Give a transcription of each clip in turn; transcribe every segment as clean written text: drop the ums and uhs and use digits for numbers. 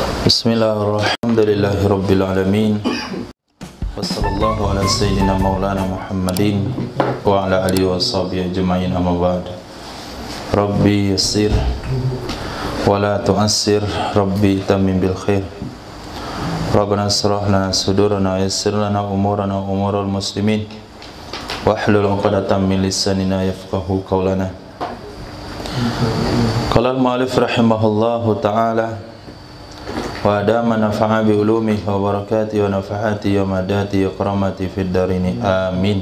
Bismillahirrahmanirrahim. Alhamdulillahirabbil alamin. Wassallallahu ala sayyidina maulana Muhammadin wa ala alihi washabihi ajmain, amma ba'd. Rabbi yassir wa la tu'assir, Rabbi tamim bil khair. Rabbana israh lana sudurana yassir lana umurana wa umural muslimin wahlul 'uqdatam min lisanina yafqahu qawlana. Qala al-mu'allif rahimahullahu ta'ala wa adama nafa'a bi ulumihi wa barakatihi wa nafahati wa madati wa karamati fid darini amin.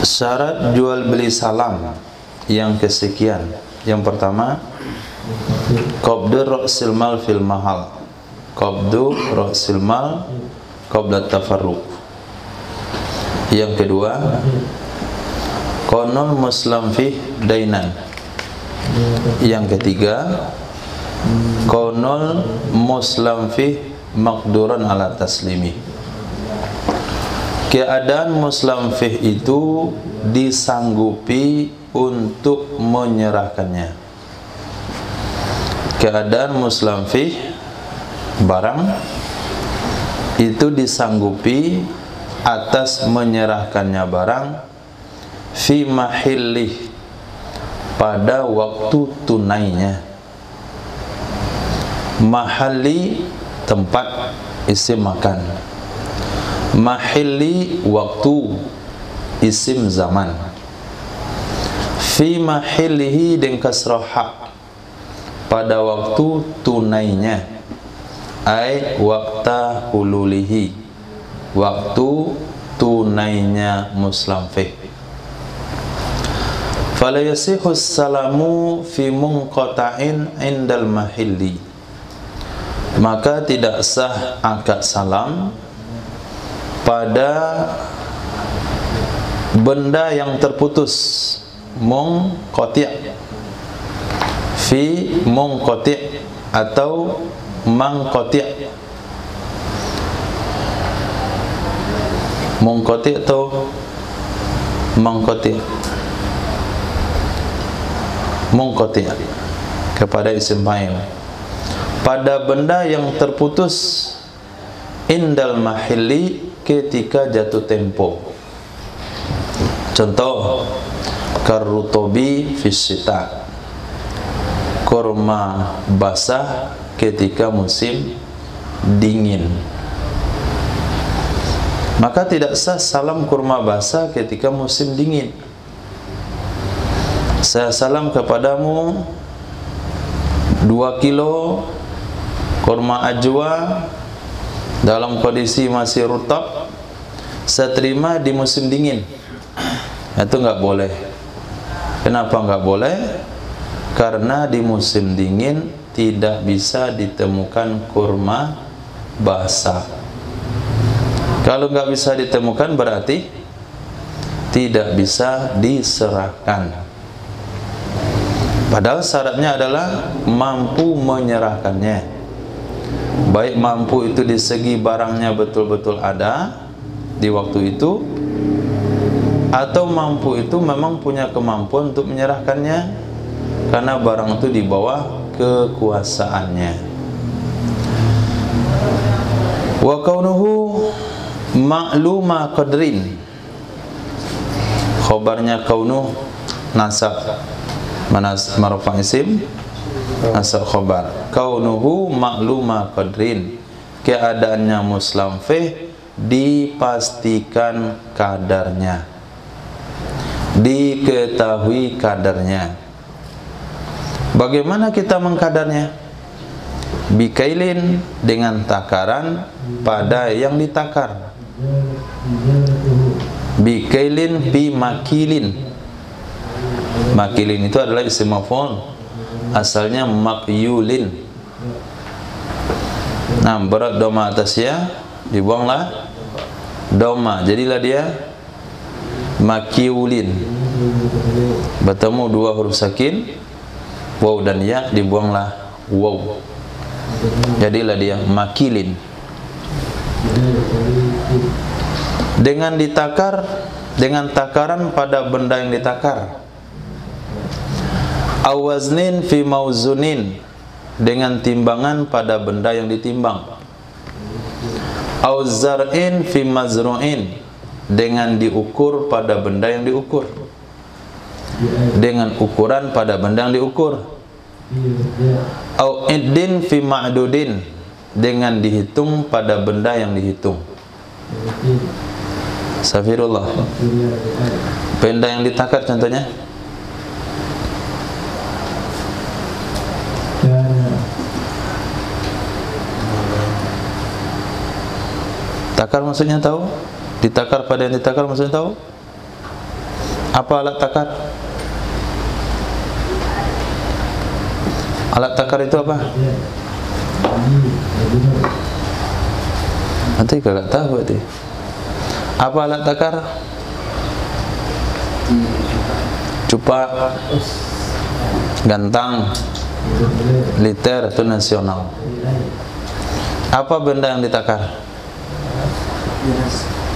Syarat jual beli salam yang kesekian. Yang pertama, qabdu ra'sil mal fil mahal. Qabdu ra'sil mal qabla tafarruq. Yang kedua, qanun muslim fi dainan. Yang ketiga, qaunul muslim fi maqduran ala taslimi. Keadaan muslim fi itu disanggupi untuk menyerahkannya. Keadaan muslim fi barang itu disanggupi atas menyerahkannya barang fi mahillih pada waktu tunainya. Mahali tempat isim makan, mahili waktu isim zaman. Fi mahilihi dengan kasrah ha pada waktu tunainya, ai waqta hululihi waktu tunainya muslim fi. Fala yasihu salamu fi munqata'in indal mahili. Maka tidak sah akad salam pada benda yang terputus, munqati' fi munqati' atau manqati'. Munqati' atau manqati'? Munqati' kepada isim fa'il. Pada benda yang terputus indal mahili ketika jatuh tempo. Contoh, karutobi fisita, kurma basah ketika musim dingin. Maka tidak sah salam kurma basah ketika musim dingin. Saya salam kepadamu 2 kilo kurma ajwa dalam kondisi masih rutab, saya terima di musim dingin. Itu nggak boleh. Kenapa nggak boleh? Karena di musim dingin tidak bisa ditemukan kurma basah. Kalau nggak bisa ditemukan berarti tidak bisa diserahkan. Padahal syaratnya adalah mampu menyerahkannya. Baik mampu itu di segi barangnya betul-betul ada di waktu itu, atau mampu itu memang punya kemampuan untuk menyerahkannya karena barang itu di bawah kekuasaannya. Wa kaunuhu ma'luma qadrin. Khabarnya kaunu nasab marfa isim, nasab khabar. Kaunuhu ma'luma qadrin, keadaannya muslim fi dipastikan kadarnya, diketahui kadarnya. Bagaimana kita mengkadarnya? Bikailin, dengan takaran pada yang ditakar. Bikailin bi makilin. Makilin itu adalah isim maf'ul, asalnya makyulin. Nah, berat doma atasnya dibuanglah doma, jadilah dia makyulin. Bertemu dua huruf sakin, waw dan ya, dibuanglah waw, jadilah dia makilin. Dengan ditakar, dengan takaran pada benda yang ditakar. Awaznin fi mauzunin, dengan timbangan pada benda yang ditimbang. Au zar'in fi mazru'in, dengan diukur pada benda yang diukur, dengan ukuran pada benda yang diukur. Au iddin fi ma'dudin, dengan dihitung pada benda yang dihitung. Safirullah. Benda yang ditakar contohnya. Takar maksudnya tahu? Ditakar pada yang ditakar maksudnya tahu? Apa alat takar? Alat takar itu apa? Nanti kagak tahu berarti. Apa alat takar? Cupak, gantang, liter itu nasional. Apa benda yang ditakar?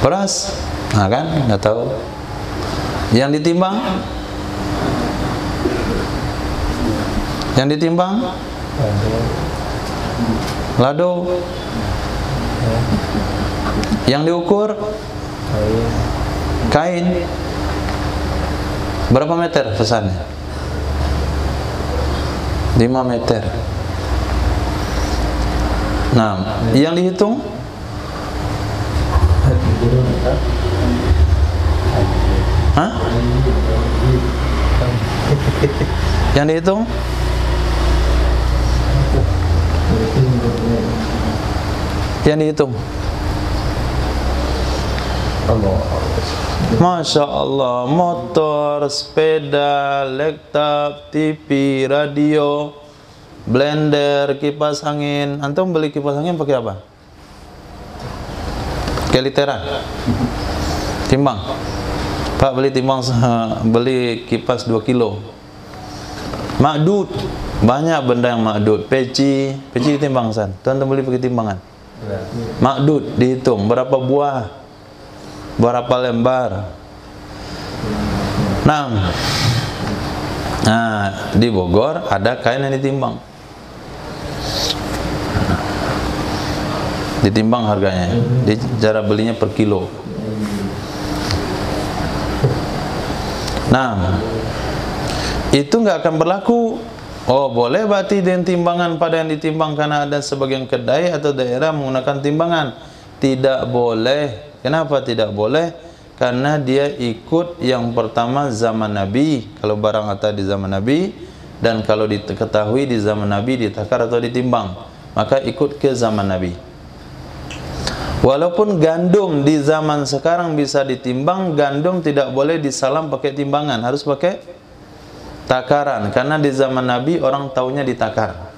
Beras. Nah kan, nggak tahu. Yang ditimbang? Yang ditimbang? Lado. Yang diukur? Kain. Berapa meter pesannya? 5 meter. Nah, yang dihitung? Hah? Yang dihitung? Yang dihitung? Masya Allah, motor, sepeda, laptop, TV, radio, blender, kipas angin. Antum beli kipas angin pakai apa? Pakai literan? Timbang? Pak beli timbang, beli kipas 2 kilo. Ma'dud, banyak benda yang ma'dud. Peci timbang san. Tuan beli pakai timbangan. Ma'dud dihitung berapa buah, berapa lembar. Nah, di Bogor ada kain yang ditimbang. Ditimbang harganya. Cara belinya per kilo. Nah, itu nggak akan berlaku. Oh, boleh berarti dengan timbangan pada yang ditimbang karena ada sebagian kedai atau daerah menggunakan timbangan. Tidak boleh. Kenapa tidak boleh? Karena dia ikut yang pertama zaman Nabi. Kalau barang ada di zaman Nabi, dan kalau diketahui di zaman Nabi ditakar atau ditimbang, maka ikut ke zaman Nabi. Walaupun gandum di zaman sekarang bisa ditimbang, gandum tidak boleh disalam pakai timbangan, harus pakai takaran. Karena di zaman Nabi orang taunya ditakar.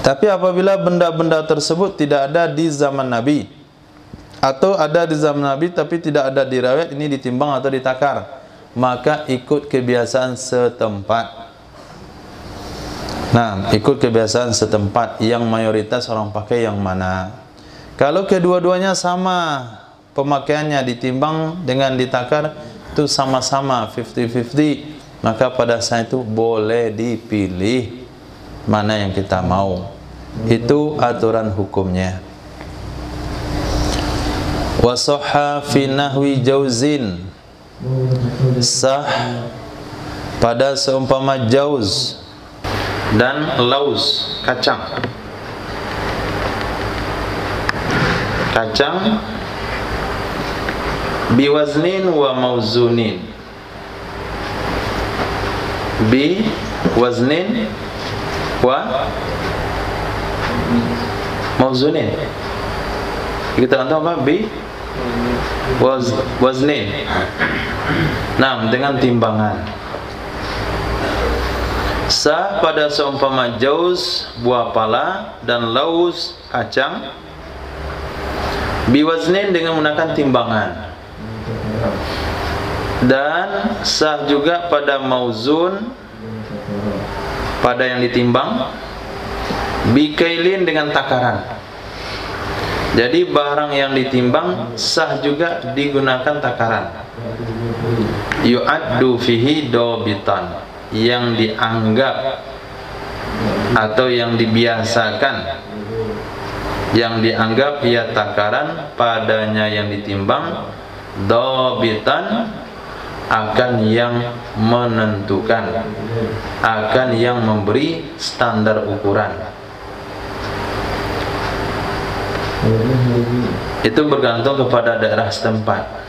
Tapi apabila benda-benda tersebut tidak ada di zaman Nabi, atau ada di zaman Nabi tapi tidak ada di riwayat ini ditimbang atau ditakar, maka ikut kebiasaan setempat. Nah, ikut kebiasaan setempat yang mayoritas orang pakai yang mana. Kalau kedua-duanya sama pemakaiannya, ditimbang dengan ditakar itu sama-sama 50-50, maka pada saat itu boleh dipilih mana yang kita mau. Itu aturan hukumnya. Wasahha fi nahwi jauzin, sah pada seumpama jauz dan laus, kacang. Kacang biwaznin wa mauzunin, biwaznin wa mauzunin. Kita tahu apa? Waznin. Nah, dengan timbangan. Sah pada seumpama jauz, buah pala, dan laus, kacang, biwaznin dengan menggunakan timbangan. Dan sah juga pada mauzun, pada yang ditimbang, bikailin dengan takaran. Jadi barang yang ditimbang sah juga digunakan takaran. Yu'addu fihi dobitan, yang dianggap atau yang dibiasakan, yang dianggap ia takaran padanya yang ditimbang, dhabitan, akan yang menentukan, akan yang memberi standar ukuran. Itu bergantung kepada daerah setempat.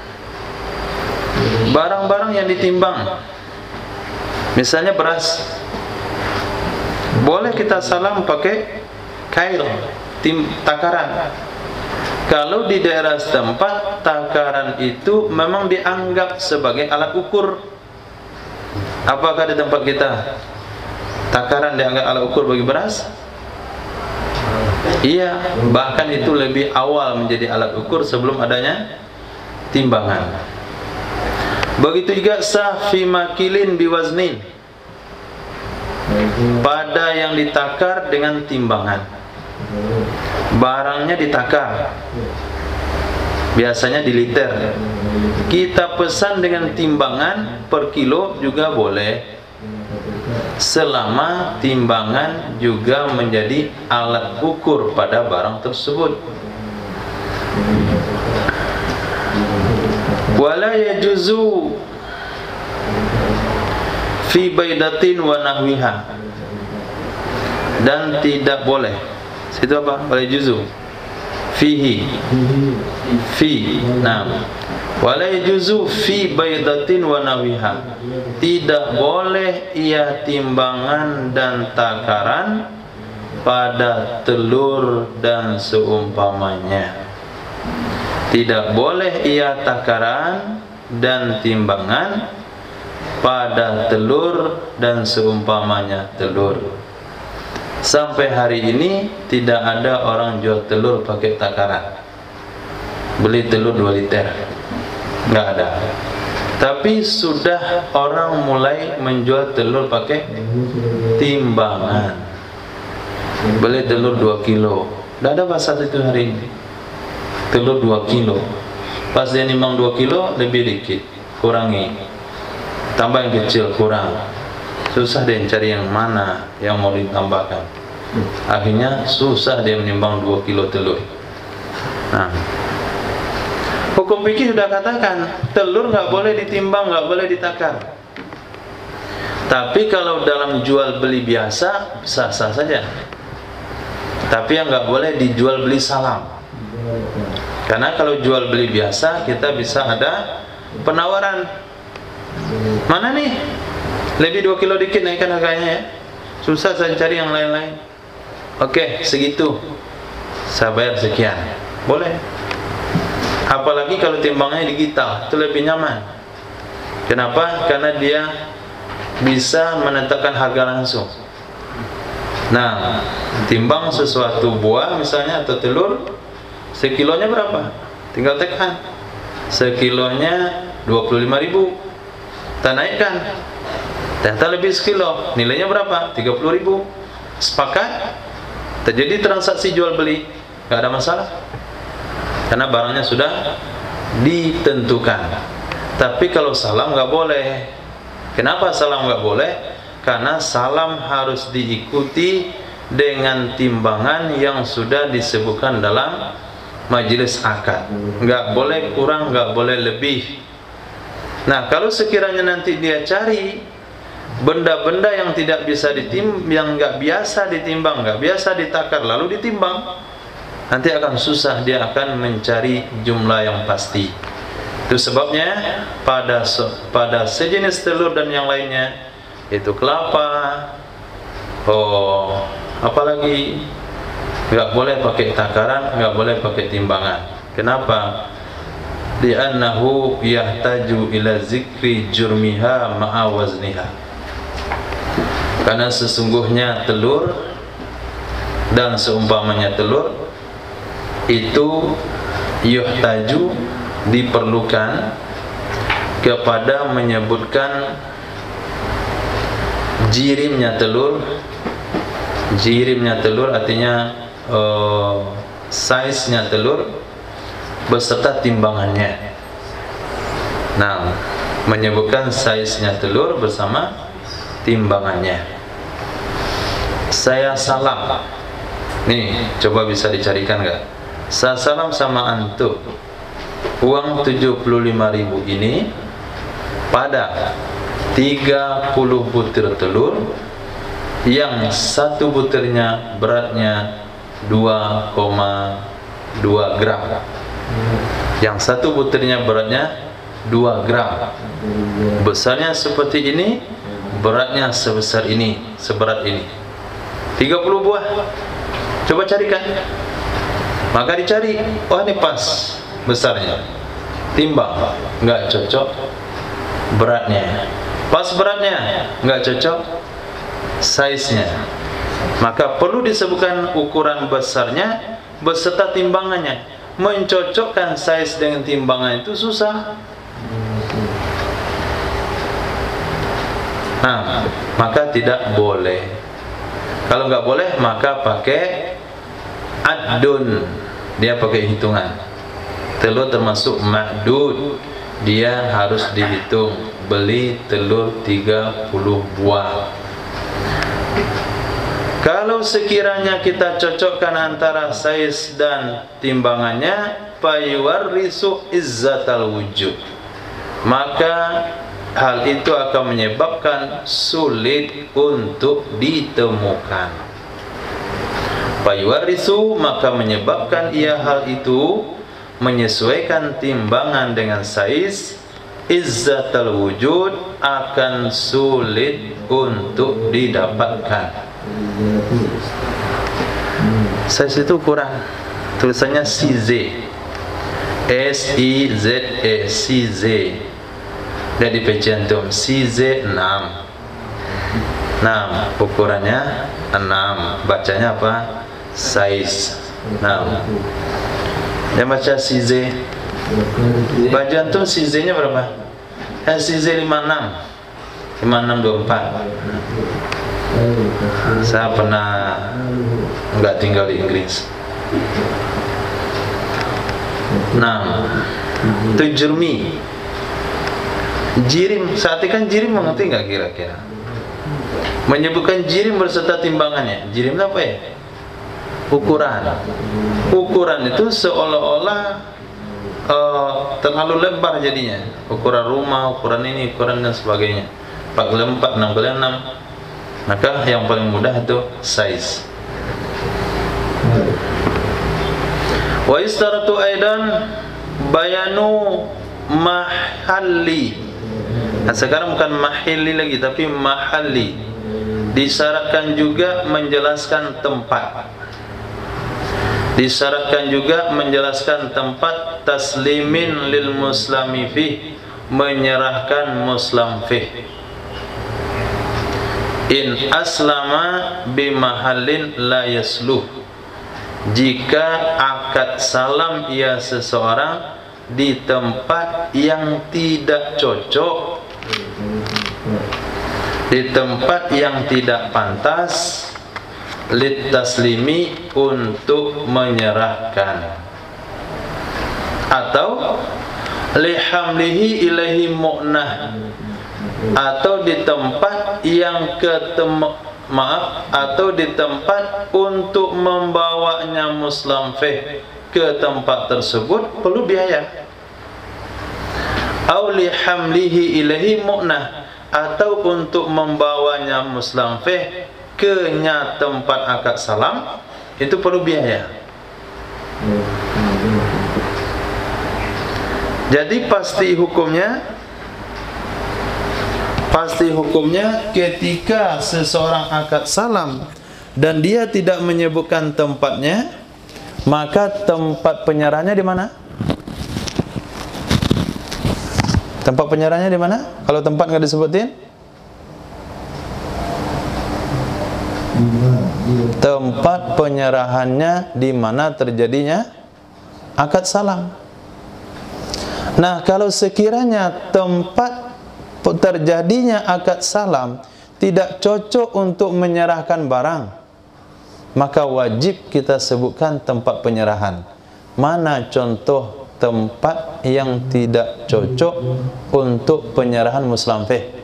Barang-barang yang ditimbang, misalnya beras, boleh kita salam pakai kail, takaran. Kalau di daerah setempat, takaran itu memang dianggap sebagai alat ukur. Apakah di tempat kita takaran dianggap alat ukur bagi beras? Iya, bahkan itu lebih awal menjadi alat ukur sebelum adanya timbangan. Begitu juga sah fi makilin biwaznin, pada yang ditakar dengan timbangan. Barangnya ditakar, biasanya di liter. Kita pesan dengan timbangan per kilo juga boleh, selama timbangan juga menjadi alat ukur pada barang tersebut. Wala yajuzu fi baidatin wa nahwiha, dan tidak boleh. Situ apa? Wala yajuzu fihi fi. Nah, wala yajuzu fi baidatin wa nahwiha, tidak boleh ia timbangan dan takaran pada telur dan seumpamanya. Tidak boleh ia takaran dan timbangan pada telur dan seumpamanya telur. Sampai hari ini tidak ada orang jual telur pakai takaran. Beli telur 2 liter, nggak ada. Tapi sudah orang mulai menjual telur pakai timbangan. Beli telur 2 kilo. Nggak ada pasar itu hari ini. Telur 2 kilo. Pas dia nimbang 2 kilo, lebih dikit, kurangi. Tambah yang kecil, kurang. Susah dia cari yang mana yang mau ditambahkan. Akhirnya susah dia menimbang 2 kilo telur. Nah, hukum fikih sudah katakan telur nggak boleh ditimbang, nggak boleh ditakar. Tapi kalau dalam jual beli biasa sah-sah saja. Tapi yang nggak boleh dijual beli salam. Karena kalau jual beli biasa kita bisa ada penawaran. Mana nih? Lebih 2 kilo dikit naikkan harganya ya. Susah saya cari yang lain-lain. Oke, segitu. Saya bayar sekian. Boleh. Apalagi kalau timbangnya digital, itu lebih nyaman. Kenapa? Karena dia bisa menetapkan harga langsung. Nah, timbang sesuatu buah misalnya atau telur, sekilonya berapa? Tinggal tekan. Sekilonya 25.000. Kita naikkan. Ternyata lebih sekilo. Nilainya berapa? 30.000. Sepakat. Terjadi transaksi jual beli. Gak ada masalah. Karena barangnya sudah ditentukan. Tapi kalau salam nggak boleh. Kenapa salam nggak boleh? Karena salam harus diikuti dengan timbangan yang sudah disebutkan dalam majelis akad. Nggak boleh kurang, nggak boleh lebih. Nah, kalau sekiranya nanti dia cari benda-benda yang tidak bisa yang nggak biasa ditimbang, nggak biasa ditakar, lalu ditimbang, nanti akan susah, dia akan mencari jumlah yang pasti. Itu sebabnya pada sejenis telur dan yang lainnya, itu kelapa, apalagi nggak boleh pakai takaran, nggak boleh pakai timbangan. Kenapa? Li'annahu yahtaju ila zikri jurmiha ma'a wazniha. Karena sesungguhnya telur dan seumpamanya telur itu yuhtaju, diperlukan kepada menyebutkan jirimnya telur. Jirimnya telur artinya size-nya telur beserta timbangannya. Nah, menyebutkan size-nya telur bersama timbangannya. Saya salam. Nih, coba bisa dicarikan nggak? Saya salam sama antum. Uang 75.000 ini pada 30 butir telur, yang satu butirnya beratnya 2,2 gram. Yang satu butirnya beratnya 2 gram. Besarnya seperti ini, beratnya sebesar ini, seberat ini. 30 buah. Coba carikan. Maka dicari, oh ini pas besarnya. Timbang, nggak cocok. Beratnya, pas beratnya, nggak cocok. Size-nya. Maka perlu disebutkan ukuran besarnya beserta timbangannya. Mencocokkan size dengan timbangan itu susah. Nah, maka tidak boleh. Kalau nggak boleh, maka pakai adun. Dia pakai hitungan. Telur termasuk ma'dud. Dia harus dihitung. Beli telur 30 buah. Kalau sekiranya kita cocokkan antara saiz dan timbangannya, fayuwarrisu izzatal wujud, maka hal itu akan menyebabkan sulit untuk ditemukan. Fayuwarrisu, maka menyebabkan ia hal itu menyesuaikan timbangan dengan saiz, izzatal wujud, akan sulit untuk didapatkan. Size itu ukuran, tulisannya CZ, SIZE, CZ. Dan di peci antum CZ 6. Nah, ukurannya 6. Bacanya apa? Size 6. Dia baca CZ. Baju antum CZ-nya berapa? CZ 56. 5624. Saya pernah nggak tinggal di Inggris. Nah, itu jermi, jirim. Saat itu kan jirim, mengerti nggak kira-kira? Menyebutkan jirim berserta timbangannya. Jirim apa ya? Ukuran. Ukuran itu seolah-olah terlalu lebar jadinya. Ukuran rumah, ukuran ini, ukuran dan sebagainya. 4x4, 6x6. Maka yang paling mudah itu size. Wa istaratu aidan bayanu mahalli. Nah, sekarang bukan mahalli lagi, tapi mahalli. Disyaratkan juga menjelaskan tempat. Disyaratkan juga menjelaskan tempat taslimin lil muslimi fih, menyerahkan muslim fih. In aslama bimahallin la yasluh, jika akad salam ia seseorang di tempat yang tidak cocok, di tempat yang tidak pantas, lit taslimi, untuk menyerahkan, atau lihamlihi ilaihi mu'nah, atau di tempat yang atau di tempat untuk membawanya muslim fih ke tempat tersebut perlu biaya. Au lihamlihi ilaihi mu'nah, atau untuk membawanya muslim fih ke tempat akad salam itu perlu biaya. Jadi pasti hukumnya ketika seseorang akad salam dan dia tidak menyebutkan tempatnya, maka tempat penyerahannya di mana? Tempat penyerahannya di mana? Kalau tempat nggak disebutin? Tempat penyerahannya di mana terjadinya akad salam. Nah, kalau sekiranya tempat terjadinya akad salam tidak cocok untuk menyerahkan barang, maka wajib kita sebutkan tempat penyerahan. Mana contoh tempat yang tidak cocok untuk penyerahan muslim fih?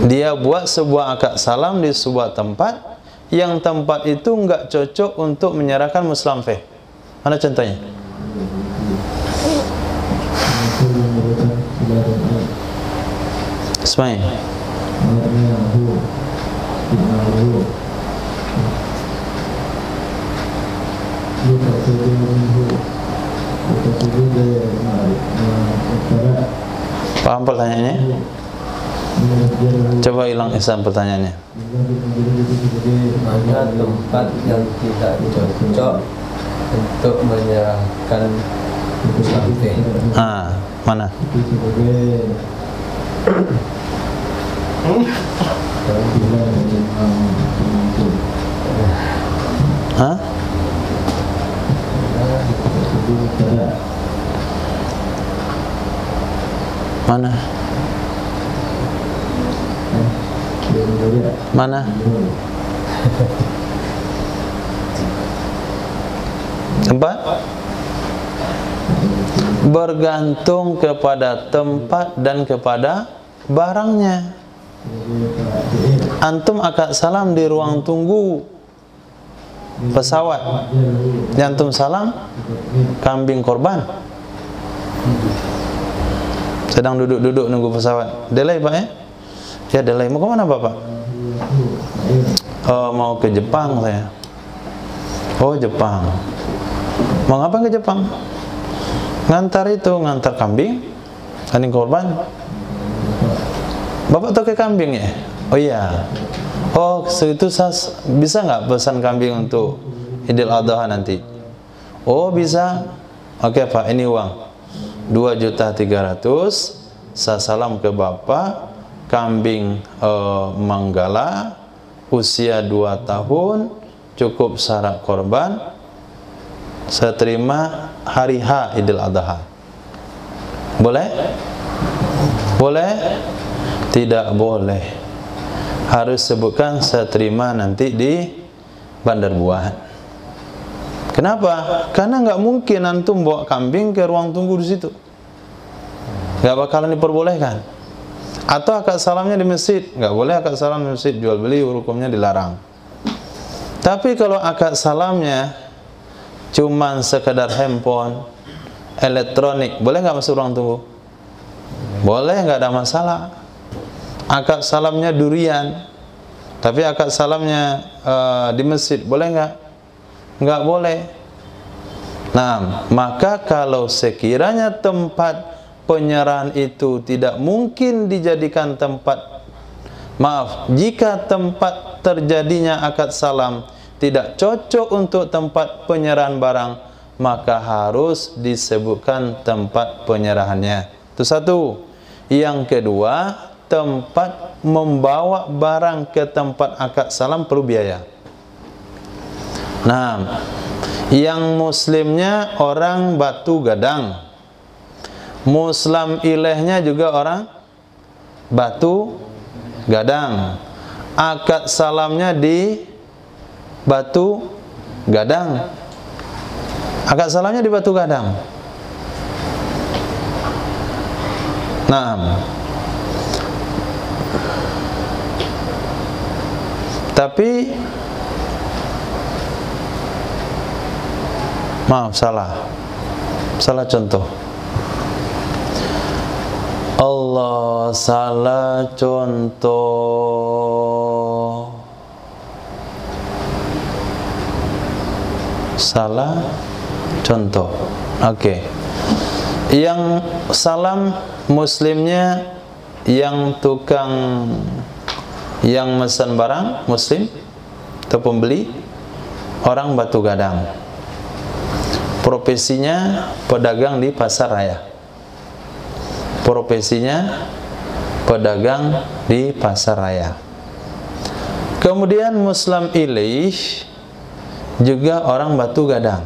Dia buat sebuah akad salam di sebuah tempat, yang tempat itu enggak cocok untuk menyerahkan muslamfeh. Mana contohnya? Ismail. Paham pertanyaannya? Coba hilang Ihsan pertanyaannya. Mana tempat yang tidak cocok untuk menyerahkan muslamfeh? Mana? Mana? Mana? Tempat? Bergantung kepada tempat dan kepada barangnya. Antum akad salam di ruang tunggu pesawat, antum salam kambing korban, sedang duduk-duduk nunggu pesawat. Delay Pak ya? Ya delay. Mau kemana Bapak? Mau ke Jepang saya. Oh Jepang. Mau ngapain ke Jepang? Ngantar kambing korban. Bapak tahu ke kambing ya? Oh iya. Oh itu bisa nggak pesan kambing untuk Idul Adha nanti? Oh bisa. Oke Pak, ini uang 2.300.000. Saya salam ke Bapak. Kambing Manggala, usia 2 tahun, cukup syarat korban. Saya terima hari H Idul Adha. Boleh? Boleh? Tidak boleh. Harus sebutkan saya terima nanti di Bandar Buah. Kenapa? Karena nggak mungkin antum bawa kambing ke ruang tunggu di situ. Nggak bakalan diperbolehkan. Atau akad salamnya di masjid, nggak boleh akad salam di masjid, jual beli hukumnya dilarang. Tapi kalau akad salamnya cuman sekedar handphone, elektronik, boleh nggak masuk ruang tunggu? Boleh, nggak ada masalah. Akad salamnya durian, tapi akad salamnya di masjid, boleh nggak? Nggak boleh. Nah, maka kalau sekiranya tempat penyerahan itu tidak mungkin dijadikan tempat, jika tempat terjadinya akad salam tidak cocok untuk tempat penyerahan barang, maka harus disebutkan tempat penyerahannya. Itu satu. Yang kedua, tempat membawa barang ke tempat akad salam perlu biaya. Nah, yang muslimnya orang Batu Gadang, muslim ilahnya juga orang Batu Gadang, akad salamnya di Batu Gadang, akad salamnya di Batu Gadang. Nah, tapi maaf, salah contoh. Allah, salah contoh. Salah contoh. Oke. Yang salam muslimnya, yang tukang yang mesen barang muslim atau pembeli orang Batu Gadang, profesinya pedagang di pasar raya, profesinya pedagang di pasar raya. Kemudian muslim ilaih juga orang Batu Gadang,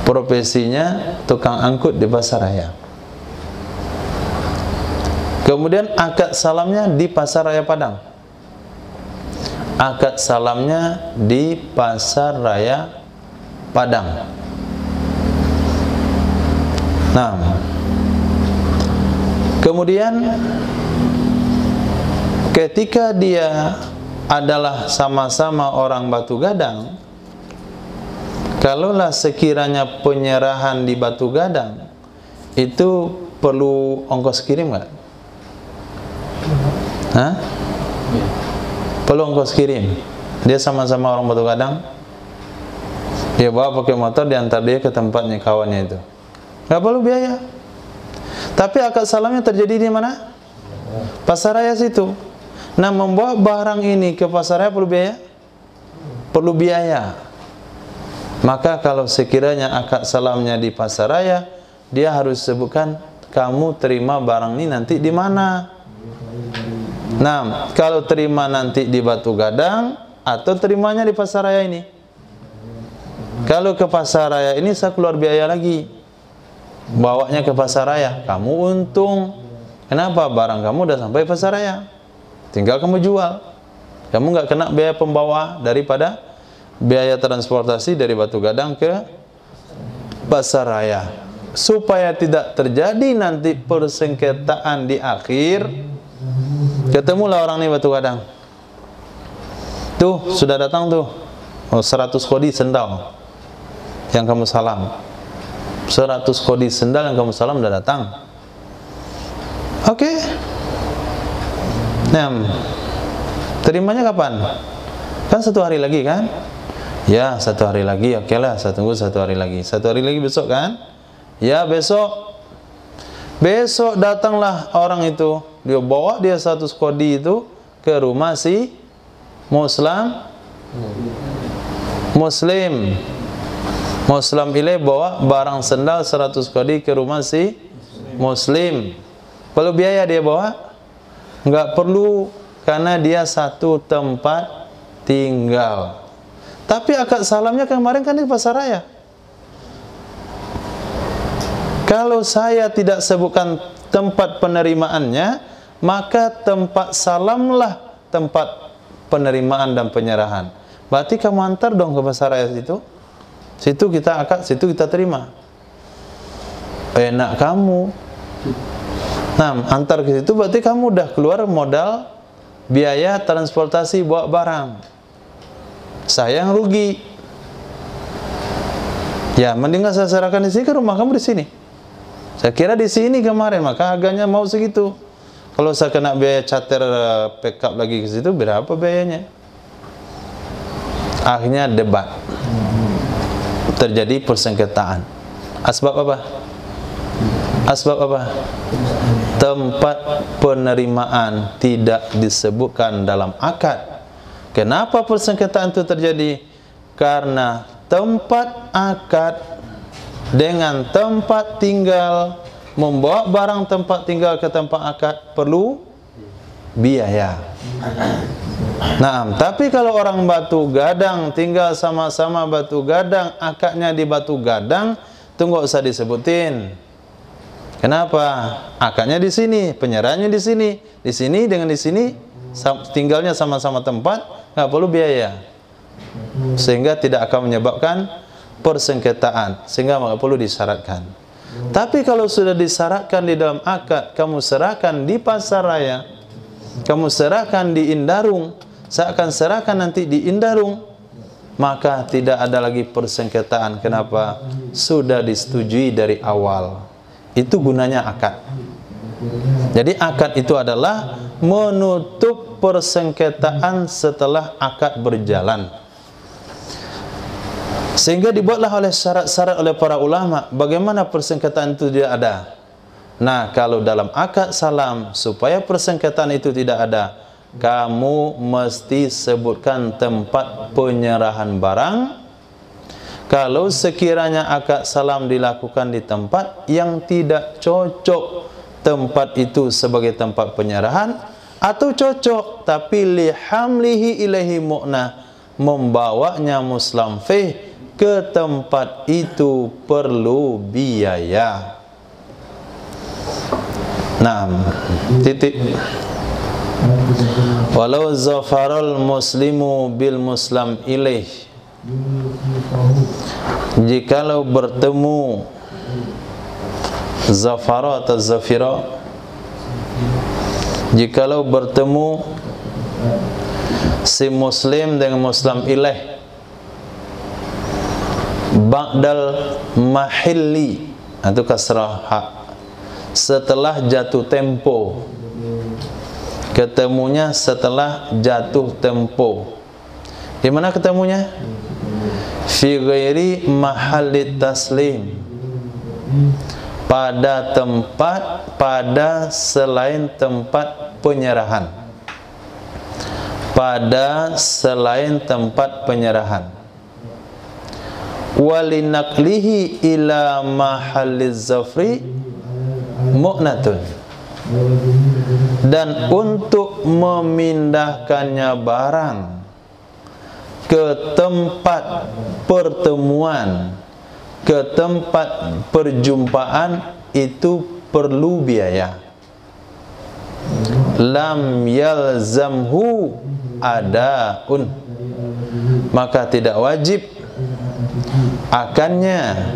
profesinya tukang angkut di pasar raya. Kemudian akad salamnya di pasar raya Padang, akad salamnya di pasar raya Padang. Nah, kemudian ketika dia adalah sama-sama orang Batu Gadang, kalaulah sekiranya penyerahan di Batu Gadang itu perlu ongkos kirim nggak? Hah? Perlu ongkos kirim. Dia sama-sama orang Batu Gadang, dia bawa pakai motor, diantar dia ke tempatnya kawannya itu, nggak perlu biaya. Tapi akad salamnya terjadi di mana? Pasaraya situ. Nah, membawa barang ini ke pasaraya perlu biaya? Perlu biaya. Maka kalau sekiranya akad salamnya di pasaraya, dia harus sebutkan kamu terima barang ini nanti di mana. Nah, kalau terima nanti di Batu Gadang atau terimanya di pasaraya ini. Kalau ke pasaraya ini saya keluar biaya lagi. Bawanya ke pasaraya, kamu untung. Kenapa? Barang kamu udah sampai pasaraya, tinggal kamu jual. Kamu nggak kena biaya pembawa daripada biaya transportasi dari Batu Gadang ke pasaraya. Supaya tidak terjadi nanti persengketaan di akhir, ketemulah orang ini Batu Gadang. Tuh, sudah datang tuh. 100 kodi sendal yang kamu salam. 100 kodi sendal yang kamu salam sudah datang. Oke. Nah, terimanya kapan? Kan 1 hari lagi kan? Ya, 1 hari lagi. Oke lah, saya tunggu 1 hari lagi. 1 hari lagi besok kan? Ya, besok. Besok datanglah orang itu. Dia bawa dia 100 kodi itu ke rumah si Muslim ile bawa barang sendal 100 kodi ke rumah si Muslim. Perlu biaya dia bawa? Enggak perlu, karena dia satu tempat tinggal. Tapi akad salamnya kemarin kan di pasaraya. Kalau saya tidak sebutkan tempat penerimaannya, maka tempat salamlah tempat penerimaan dan penyerahan. Berarti kamu antar dong ke pasaraya situ. Situ kita akad, situ kita terima. Enak kamu. Nah, antar ke situ berarti kamu udah keluar modal biaya transportasi bawa barang. Saya yang rugi. Ya, mending saya serahkan di sini, ke rumah kamu di sini. Saya kira di sini kemarin, maka harganya mau segitu. Kalau saya kena biaya charter pick up lagi ke situ, berapa biayanya? Akhirnya debat. Terjadi persengketaan. Asbab apa? Asbab apa? Tempat penerimaan tidak disebutkan dalam akad. Kenapa persengketaan itu terjadi? Karena tempat akad dengan tempat tinggal, membawa barang tempat tinggal ke tempat akad perlu biaya. Nah, tapi kalau orang Batu Gadang tinggal sama-sama Batu Gadang, akadnya di Batu Gadang, itu nggak usah disebutin. Kenapa? Akadnya di sini, penyerahannya di sini dengan di sini, tinggalnya sama-sama tempat, nggak perlu biaya, sehingga tidak akan menyebabkan persengketaan, sehingga nggak perlu disyaratkan. Tapi kalau sudah disyaratkan di dalam akad, kamu serahkan di pasaraya, kamu serahkan di Indarung, saya akan serahkan nanti di Indarung, maka tidak ada lagi persengketaan. Kenapa? Sudah disetujui dari awal. Itu gunanya akad. Jadi akad itu adalah menutup persengketaan setelah akad berjalan. Sehingga dibuatlah oleh syarat-syarat oleh para ulama bagaimana persengketaan itu tidak ada. Nah, kalau dalam akad salam supaya persengketaan itu tidak ada, kamu mesti sebutkan tempat penyerahan barang. Kalau sekiranya akad salam dilakukan di tempat yang tidak cocok tempat itu sebagai tempat penyerahan, atau cocok tapi lihamlihi ilaihi mu'nah, membawanya muslamfih ke tempat itu perlu biaya. Nah, titik. Walau zafarul muslimu bil muslam ilaih, jikalau bertemu zafara atau zafira, jikalau bertemu si muslim dengan muslim ilaih ba'dal mahilli atau kasrah ha, setelah jatuh tempo, ketemunya setelah jatuh tempo. Di mana ketemunya? Fi ghairi mahalli taslim, pada tempat, pada selain tempat penyerahan, pada selain tempat penyerahan. Walinaklihi ila mahalliz zafri mu'natun, dan untuk memindahkannya barang ke tempat pertemuan, ke tempat perjumpaan itu perlu biaya. Lam yalzamhu adaun, maka tidak wajib akannya,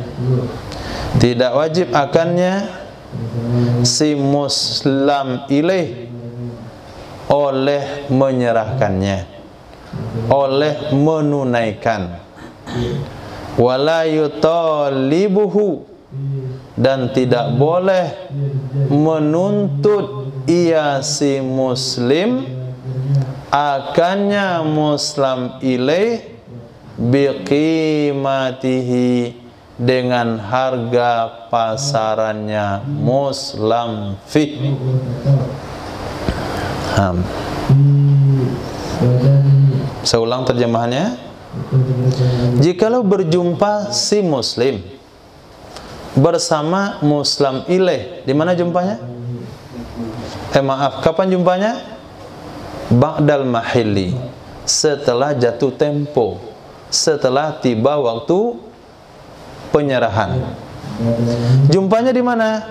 tidak wajib akannya si muslim ilaih oleh menyerahkannya, oleh menunaikan. Wala yutalibuhu, dan tidak boleh menuntut ia si muslim akannya muslim ilaih biqimatihi, dengan harga pasarannya muslim fi. Saya ulang terjemahannya. Jikalau berjumpa si muslim bersama muslim ilaih, di mana jumpanya? Maaf, kapan jumpanya? Ba'dal mahilli, setelah jatuh tempo, setelah tiba waktu penyerahan. Jumpanya di mana?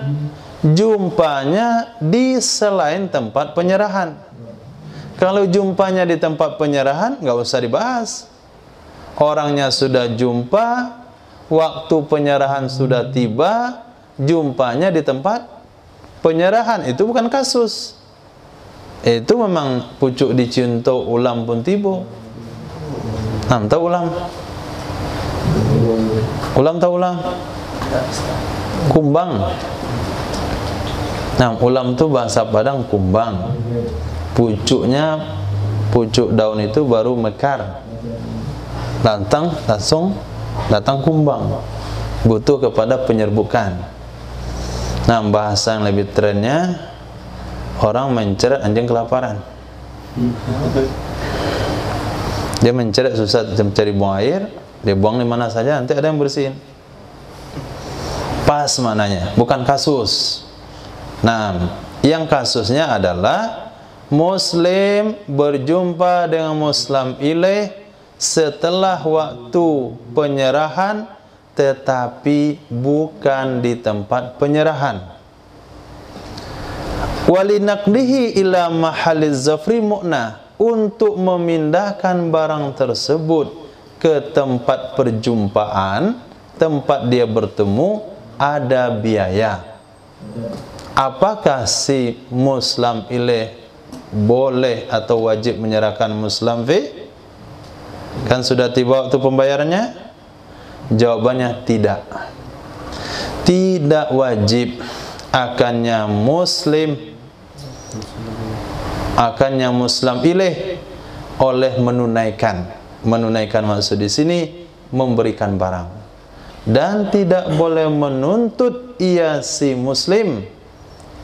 Jumpanya di selain tempat penyerahan. Kalau jumpanya di tempat penyerahan, nggak usah dibahas. Orangnya sudah jumpa, waktu penyerahan sudah tiba, jumpanya di tempat penyerahan. Itu bukan kasus. Itu memang pucuk dicinta ulam pun tiba. Tahu ulam? Ulam tahu ulam? Kumbang. Nah, ulam itu bahasa Padang kumbang. Pucuknya, pucuk daun itu baru mekar, langsung datang kumbang. Butuh kepada penyerbukan. Nah, bahasa yang lebih trennya, orang menceret anjing kelaparan. Dia menceret susah mencari buang air, dia buang di mana saja, nanti ada yang bersihin. Pas mananya, bukan kasus. Nah, yang kasusnya adalah muslim berjumpa dengan muslim ilaih setelah waktu penyerahan, tetapi bukan di tempat penyerahan. Walinaqlihi ila mahalliz zafri mu'nah, untuk memindahkan barang tersebut ke tempat perjumpaan, tempat dia bertemu, ada biaya. Apakah si muslim ilaih boleh atau wajib menyerahkan muslim fi? Kan sudah tiba waktu pembayarannya? Jawabannya tidak. Tidak wajib akannya muslim ilaih oleh menunaikan maksud di sini memberikan barang, dan tidak boleh menuntut ia si muslim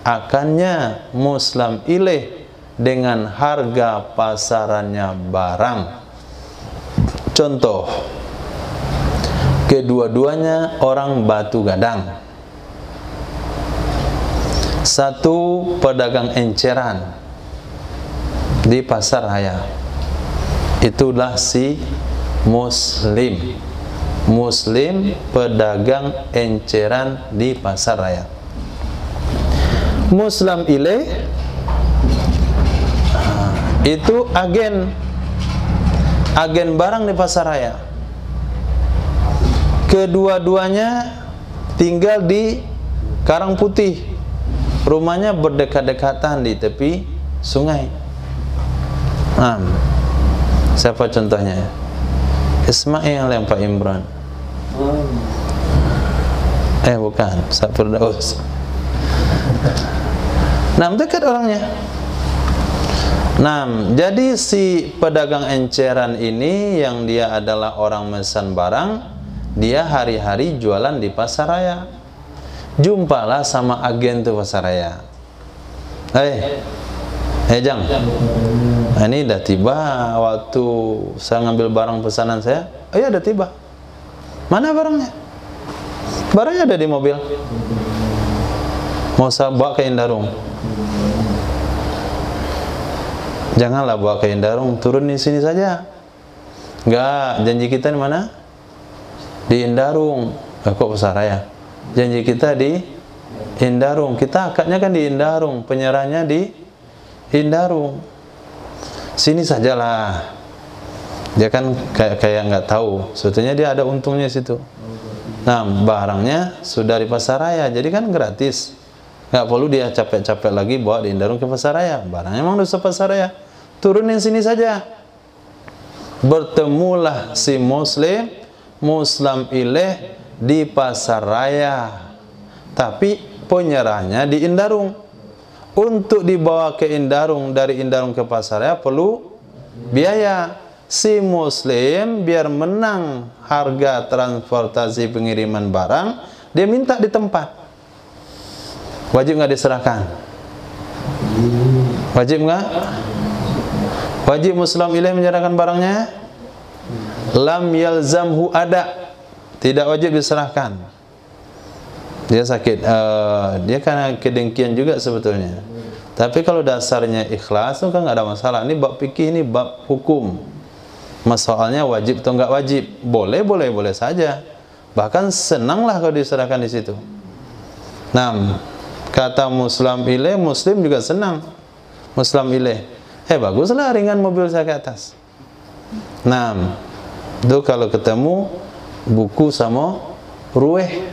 akannya muslim ilaih dengan harga pasarannya barang. Contoh, kedua-duanya orang Batu Gadang. Satu pedagang enceran di pasar raya, itulah si muslim pedagang enceran di pasar raya. Muslim ilaih itu agen barang di pasar raya. Kedua-duanya tinggal di Karang Putih, rumahnya berdekat-dekatan di tepi sungai. Siapa contohnya? Ismail yang Pak Imran. Bukan, Ustaz Firdaus. Dekat orangnya. Jadi si pedagang enceran ini yang dia adalah orang memesan barang, dia hari-hari jualan di pasar raya. Jumpalah sama agen tuh pasar raya. Jang, ini udah tiba waktu saya ngambil barang pesanan saya. Iya, udah tiba. Mana barangnya? Barangnya ada di mobil. Mau saya bawa ke Indarung. Janganlah bawa ke Indarung, turun di sini saja. Enggak, janji kita di mana? Di Indarung. Kok pasar raya? Janji kita di Indarung. Kita akadnya kan di Indarung, penyerahnya di Indarung. Sini sajalah. Dia kan kayak nggak tahu. Sebetulnya dia ada untungnya situ. Barangnya sudah di pasar raya, jadi kan gratis. Nggak perlu dia capek-capek lagi bawa di Indarung ke pasar raya. Barangnya memang udah pasar raya. Turunin sini saja. Bertemulah si Muslim ileh di pasar raya. Tapi penyerahnya di Indarung. Untuk dibawa ke Indarung, dari Indarung ke pasar raya perlu biaya. Si Muslim biar menang harga transportasi pengiriman barang, dia minta di tempat. Wajib nggak diserahkan? Wajib nggak? Wajib Muslim ilaih menyerahkan barangnya? Lam yalzamhu ada. Tidak wajib diserahkan. Dia sakit, dia karena kedengkian juga sebetulnya. Tapi kalau dasarnya ikhlas itu kan nggak ada masalah. Ini bab fikih, ini bab hukum. Masalahnya wajib atau nggak wajib? Boleh saja. Bahkan senanglah kalau diserahkan di situ. Kata Muslim ilaih, Muslim juga senang. Muslim ilaih, baguslah ringan mobil saya ke atas. Itu kalau ketemu buku sama ruweh,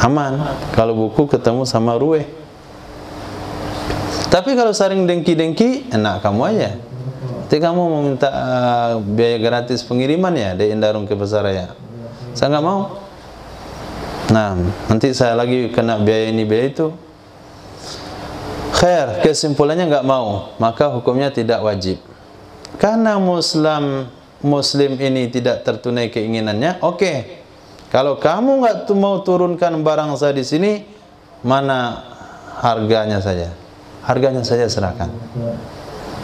aman. Kalau buku ketemu sama ruweh. Tapi kalau saling dengki-dengki, enak kamu aja. Nanti kamu mau minta biaya gratis pengiriman ya dari Indarung ke pasar raya. Saya nggak mau. Nanti saya lagi kena biaya ini biaya itu. Khair, kesimpulannya nggak mau, maka hukumnya tidak wajib. Karena Muslim ini tidak tertunai keinginannya, oke. Kalau kamu nggak mau turunkan barang saya di sini, mana harganya saja? Harganya saja serahkan.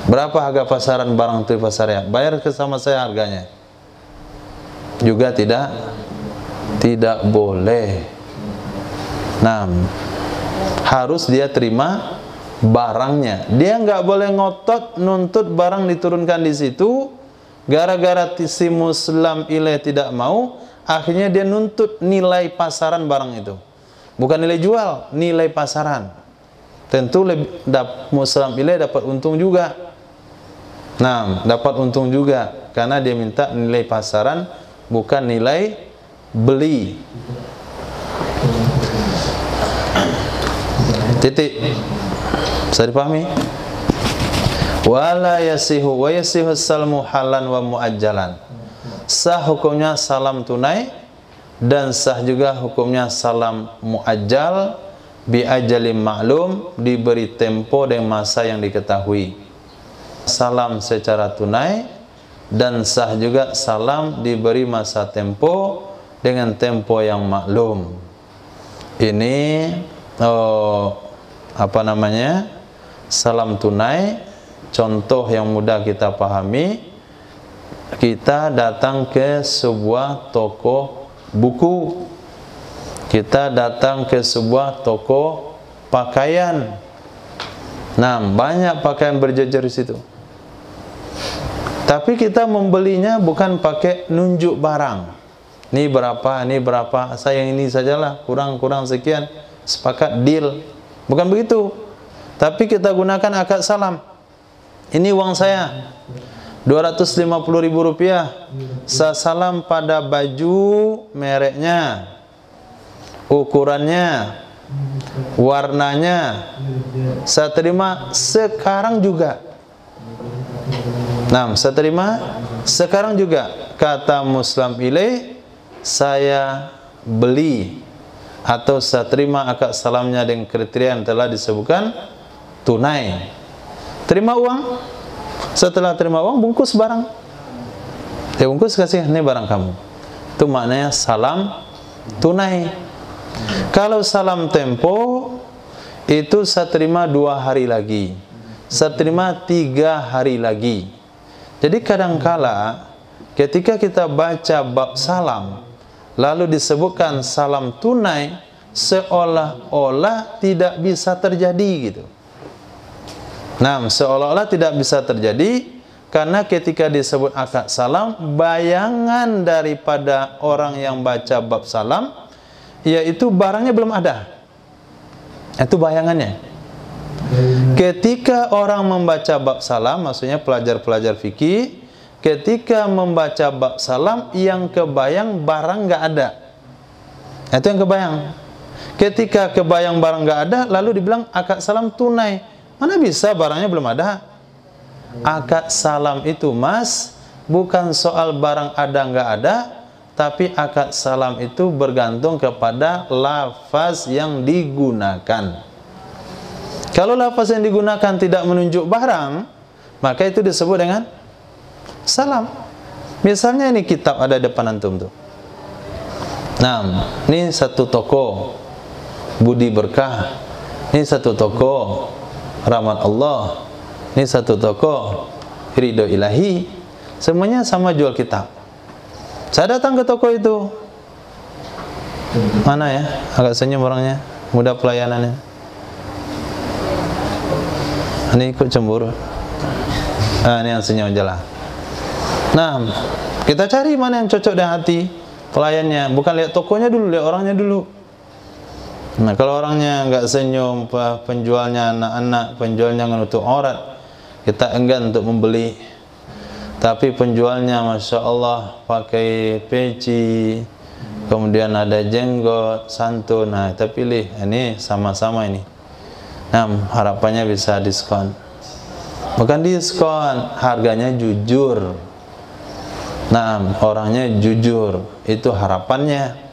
Berapa harga pasaran barang itu di pasar raya? Bayar ke sama saya harganya. Juga tidak boleh. Harus dia terima barangnya. Dia nggak boleh ngotot nuntut barang diturunkan di situ. Gara-gara si Muslim ilaih tidak mau, akhirnya dia nuntut nilai pasaran barang itu. Bukan nilai jual, nilai pasaran. Tentu Muslim ilaih dapat untung juga. Dapat untung juga karena dia minta nilai pasaran, bukan nilai beli. Titik. Bisa dipahami? Wala yasihu wa yasihu salmu halan wa muajjalan. Sah hukumnya salam tunai dan sah juga hukumnya salam muajjal bi ajalin maklum, diberi tempo dan masa yang diketahui. Salam secara tunai dan sah juga salam diberi masa tempo dengan tempo yang maklum. Ini salam tunai. Contoh yang mudah kita pahami, kita datang ke sebuah toko buku, kita datang ke sebuah toko pakaian. Banyak pakaian berjejer di situ. Tapi kita membelinya bukan pakai nunjuk barang. Ini berapa, saya yang ini sajalah, kurang sekian, sepakat deal. Bukan begitu. Tapi kita gunakan akad salam. Ini uang saya, Rp250.000. Saya salam pada baju mereknya, ukurannya, warnanya. Saya terima sekarang juga. Nah, saya terima. Sekarang juga kata muslam ilaih, saya beli atau saya terima akad salamnya dengan kriteria yang telah disebutkan tunai. Terima uang. Setelah terima uang, bungkus barang. Bungkus, kasih, ini barang kamu. Itu maknanya salam tunai. Kalau salam tempo, itu saya terima 2 hari lagi, saya terima 3 hari lagi. Jadi kadangkala ketika kita baca bab salam lalu disebutkan salam tunai, seolah-olah tidak bisa terjadi gitu. Nah, seolah-olah tidak bisa terjadi karena ketika disebut akad salam, bayangan daripada orang yang baca bab salam yaitu barangnya belum ada. Itu bayangannya. Ketika orang membaca bab salam, maksudnya pelajar-pelajar fikih, ketika membaca bab salam, yang kebayang barang nggak ada. Itu yang kebayang. Ketika kebayang barang nggak ada, lalu dibilang akad salam tunai. Mana bisa, barangnya belum ada. Akad salam itu, Mas, bukan soal barang ada nggak ada, tapi akad salam itu bergantung kepada lafaz yang digunakan. Kalau lafaz yang digunakan tidak menunjuk barang, maka itu disebut dengan salam. Misalnya ini kitab ada depan antum tuh. Nah, ini satu toko Budi Berkah, ini satu toko Rahmat Allah, ini satu toko Ridho Ilahi. Semuanya sama jual kitab. Saya datang ke toko itu. Mana ya? Agak senyum orangnya, mudah pelayanannya. Ini ikut cemburu. Ini yang senyum jelas. Nah, kita cari mana yang cocok dengan hati pelayannya. Bukan lihat tokonya dulu, lihat orangnya dulu. Nah, kalau orangnya nggak senyum, penjualnya anak-anak, penjualnya menutup aurat, kita enggan untuk membeli. Tapi penjualnya Masya Allah pakai peci, kemudian ada jenggot, santun. Nah, kita pilih, ini sama-sama ini. Nah, harapannya bisa diskon. Bukan diskon, harganya jujur. Nah, orangnya jujur, itu harapannya.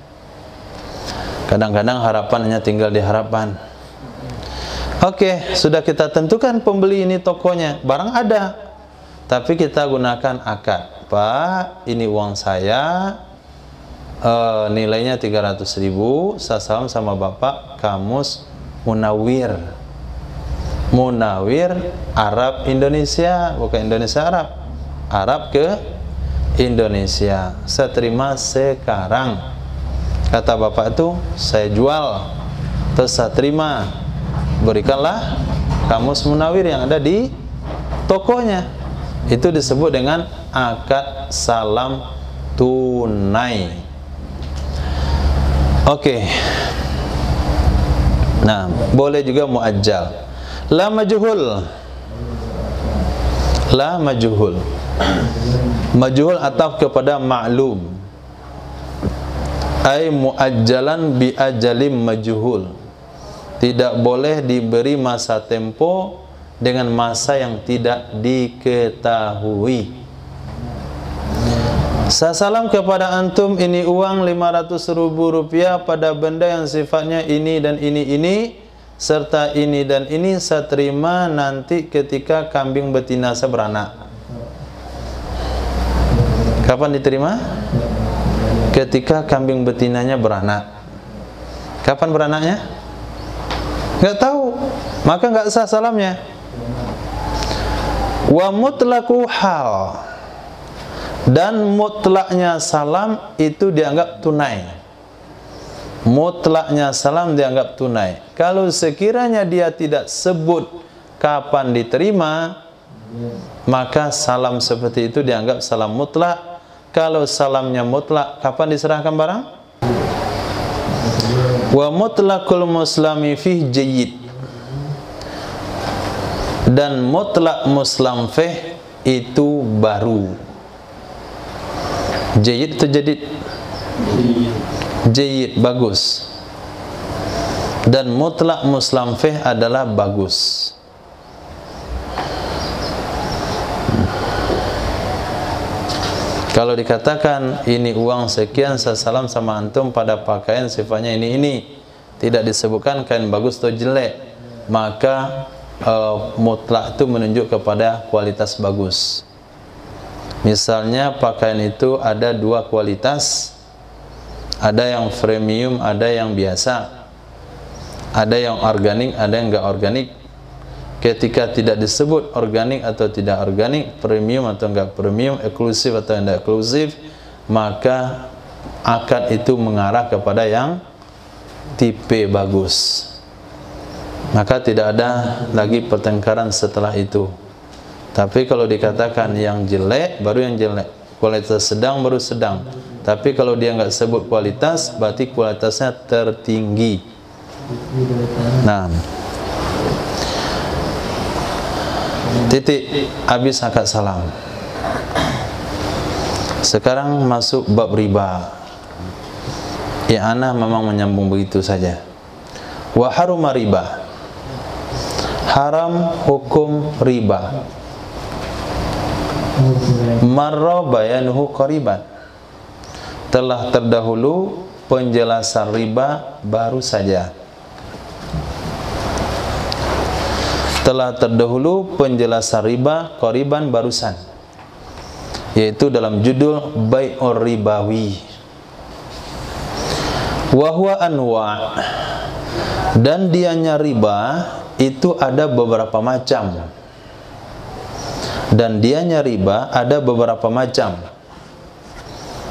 Kadang-kadang harapannya tinggal di harapan. Oke, sudah kita tentukan pembeli ini tokonya, barang ada. Tapi kita gunakan akad. Pak, ini uang saya, nilainya 300.000, saya salam sama Bapak Kamus Munawir. Munawir Arab Indonesia, bukan Indonesia Arab. Arab ke Indonesia. Saya terima sekarang. Kata Bapak itu, saya jual. Terus saya terima. Berikanlah Kamus Munawir yang ada di tokonya. Itu disebut dengan akad salam tunai. Oke. Nah, boleh juga muajjal. La majhul. La majhul. Majhul ataf kepada ma'lum. Ai muajjalan bi ajalim majhul. Tidak boleh diberi masa tempo dengan masa yang tidak diketahui. Saya salam kepada antum, ini uang 500.000 rupiah pada benda yang sifatnya ini dan ini, serta ini dan ini saya terima nanti ketika kambing betina saya beranak. Kapan diterima? Ketika kambing betinanya beranak. Kapan beranaknya? Nggak tahu, maka nggak sah salamnya. Wa mutlaqu hal, dan mutlaknya salam itu dianggap tunai. Mutlaknya salam dianggap tunai. Kalau sekiranya dia tidak sebut kapan diterima, maka salam seperti itu dianggap salam mutlak. Kalau salamnya mutlak, kapan diserahkan barang? Wa mutlaqul muslami fih jayyid, dan mutlak muslam fih itu baru. Jayyid itu jadid. Jayyid bagus. Dan mutlak muslam fih adalah bagus. Kalau dikatakan ini uang sekian, saya salam sama antum pada pakaian sifatnya ini, tidak disebutkan kain bagus atau jelek, maka mutlak itu menunjuk kepada kualitas bagus. Misalnya pakaian itu ada dua kualitas, ada yang premium, ada yang biasa, ada yang organik, ada yang enggak organik. Ketika tidak disebut organik atau tidak organik, premium atau enggak premium, eksklusif atau tidak eksklusif, maka akad itu mengarah kepada yang tipe bagus. Maka tidak ada lagi pertengkaran setelah itu. Tapi kalau dikatakan yang jelek, baru yang jelek. Kualitas sedang, baru sedang. Tapi kalau dia enggak sebut kualitas, berarti kualitasnya tertinggi. Nah, titik, habis akad salam. Sekarang masuk bab riba. I'anah memang menyambung begitu saja. Wa haruma riba. Haram hukum riba. Marra bayanuhu qariban. Telah terdahulu penjelasan riba baru saja. Telah terdahulu penjelasan riba qariban barusan, yaitu dalam judul Bai'ur Ribawi. Wa huwa anwa', dan dianya riba itu ada beberapa macam. Dan dianya riba ada beberapa macam.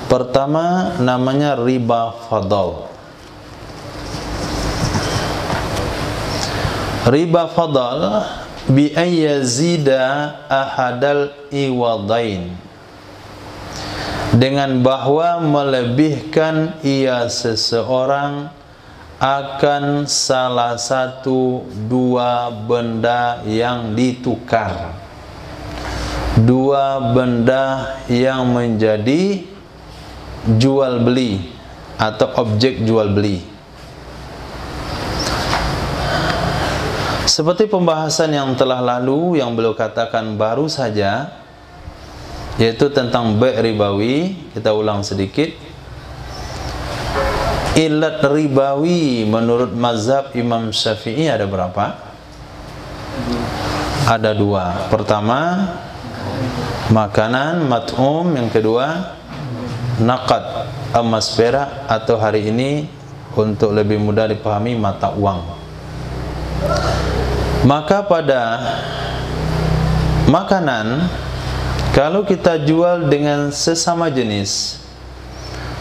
Pertama namanya riba fadl. Riba fadl bi ayyazida ahadal iwadain, dengan bahwa melebihkan ia seseorang akan salah satu dua benda yang ditukar, dua benda yang menjadi jual beli atau objek jual beli. Seperti pembahasan yang telah lalu yang beliau katakan baru saja, yaitu tentang bai' ribawi. Kita ulang sedikit. Ilat ribawi menurut mazhab Imam Syafi'i ada berapa? Ada dua. Pertama, makanan mat'um. Yang kedua, naqad, emas perak, atau hari ini untuk lebih mudah dipahami, mata uang. Maka pada makanan, kalau kita jual dengan sesama jenis,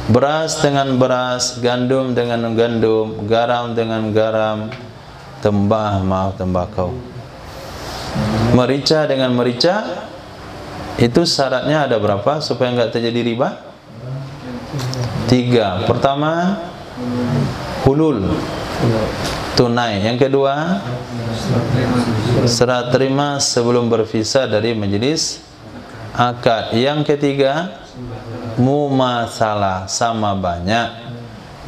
beras dengan beras, gandum dengan gandum, garam dengan garam, tembakau, merica dengan merica, itu syaratnya ada berapa supaya enggak terjadi riba? 3. Pertama, hulul, tunai. Yang kedua, serah terima sebelum berpisah dari majelis akad. Yang ketiga, mumasalah, sama banyak.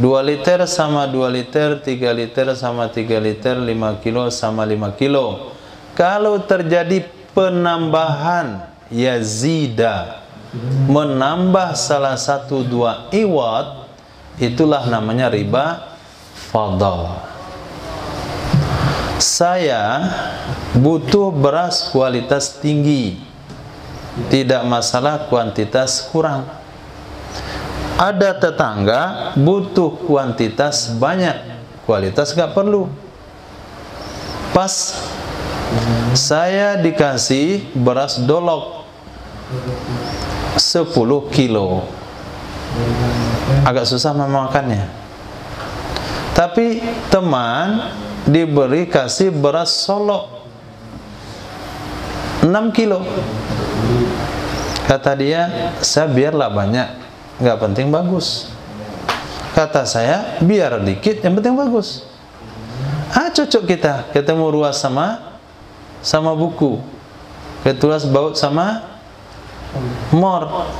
2 liter sama 2 liter, 3 liter sama 3 liter, 5 kilo sama 5 kilo. Kalau terjadi penambahan yazida, menambah salah satu dua iwad, itulah namanya riba fadl. Saya butuh beras kualitas tinggi, tidak masalah kuantitas kurang. Ada tetangga butuh kuantitas banyak, kualitas gak perlu. Pas saya dikasih beras dolok 10 kilo, agak susah memakannya. Tapi teman diberi kasih beras solok 6 kilo. Kata dia, saya biarlah banyak, nggak penting bagus. Kata saya, biar dikit, yang penting bagus. Cocok kita, ketemu ruas sama buku, ketulas baut sama mor,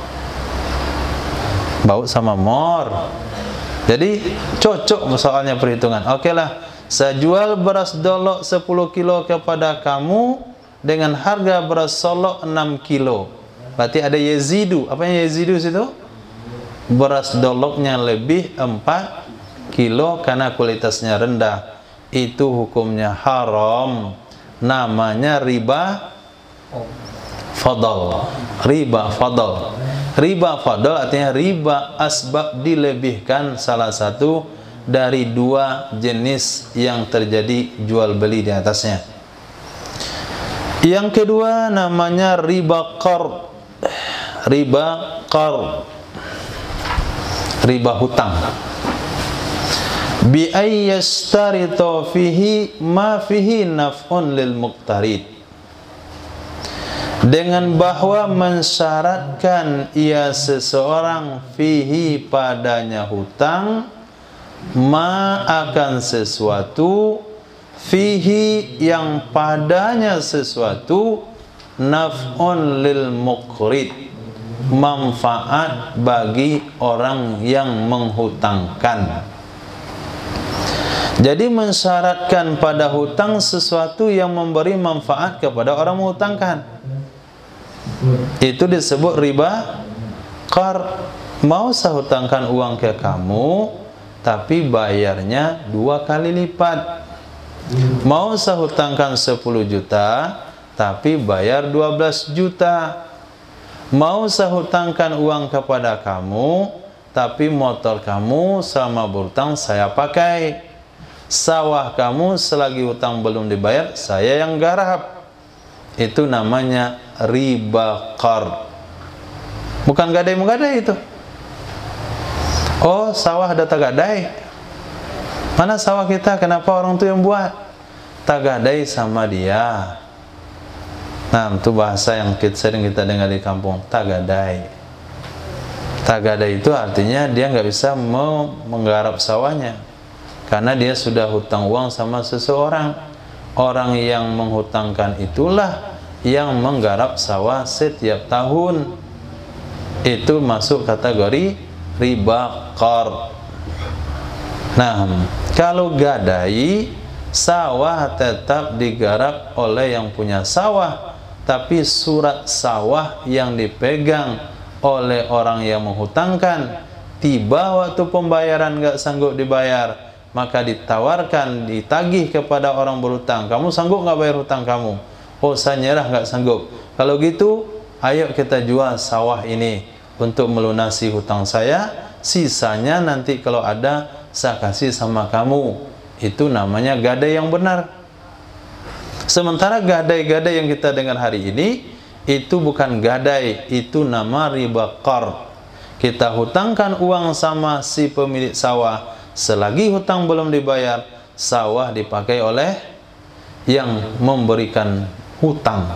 baut sama mor. Jadi cocok soalnya perhitungan. Oke lah, saya jual beras dolok 10 kilo kepada kamu dengan harga beras solok 6 kilo. Berarti ada yazidu. Apa yang yazidu situ? Beras doloknya lebih 4 kilo karena kualitasnya rendah. Itu hukumnya haram. Namanya riba fadl. Riba fadl. Riba fadl artinya riba asbab dilebihkan salah satu dari dua jenis yang terjadi jual beli di atasnya. Yang kedua namanya riba qard. Riba qard. Riba hutang. Bi ay yastarita fihi ma fihi naf'un lil muqtarid. Dengan bahwa mensyaratkan ia seseorang fihi padanya hutang ma akan sesuatu fihi yang padanya sesuatu naf'un lil muqrid, manfaat bagi orang yang menghutangkan. Jadi mensyaratkan pada hutang sesuatu yang memberi manfaat kepada orang menghutangkan. Itu disebut riba qard. Mau saya hutangkan uang ke kamu, tapi bayarnya 2 kali lipat. Mau saya hutangkan 10 juta, tapi bayar 12 juta. Mau saya hutangkan uang kepada kamu, tapi motor kamu selama berhutang saya pakai. Sawah kamu selagi hutang belum dibayar, saya yang garap. Itu namanya riba qard. Bukan gadai-menggadai itu. Oh, sawah ada tagadai. Mana sawah kita? Kenapa orang itu yang buat? Tagadai sama dia. Nah, itu bahasa yang sering kita dengar di kampung. Tagadai. Tagadai itu artinya dia nggak bisa menggarap sawahnya, karena dia sudah hutang uang sama seseorang. Orang yang menghutangkan itulah yang menggarap sawah setiap tahun. Itu masuk kategori riba qard. Nah, kalau gadai, sawah tetap digarap oleh yang punya sawah, tapi surat sawah yang dipegang oleh orang yang menghutangkan, tiba waktu pembayaran nggak sanggup dibayar, maka ditawarkan, ditagih kepada orang berhutang, kamu sanggup nggak bayar hutang kamu? Oh, saya nyerah, nggak sanggup. Kalau gitu, ayo kita jual sawah ini untuk melunasi hutang saya, sisanya nanti kalau ada saya kasih sama kamu. Itu namanya gadai yang benar. Sementara gadai-gadai yang kita dengar hari ini, itu bukan gadai, itu nama riba qard. Kita hutangkan uang sama si pemilik sawah, selagi hutang belum dibayar, sawah dipakai oleh yang memberikan hutang.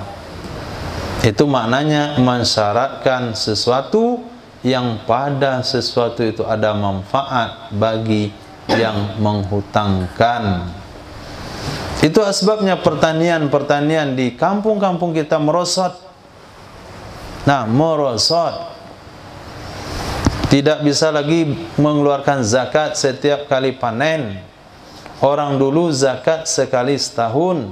Itu maknanya mensyaratkan sesuatu yang pada sesuatu itu ada manfaat bagi yang menghutangkan. Itu asbabnya pertanian di kampung-kampung kita merosot. Nah, merosot. Tidak bisa lagi mengeluarkan zakat setiap kali panen. Orang dulu zakat sekali setahun.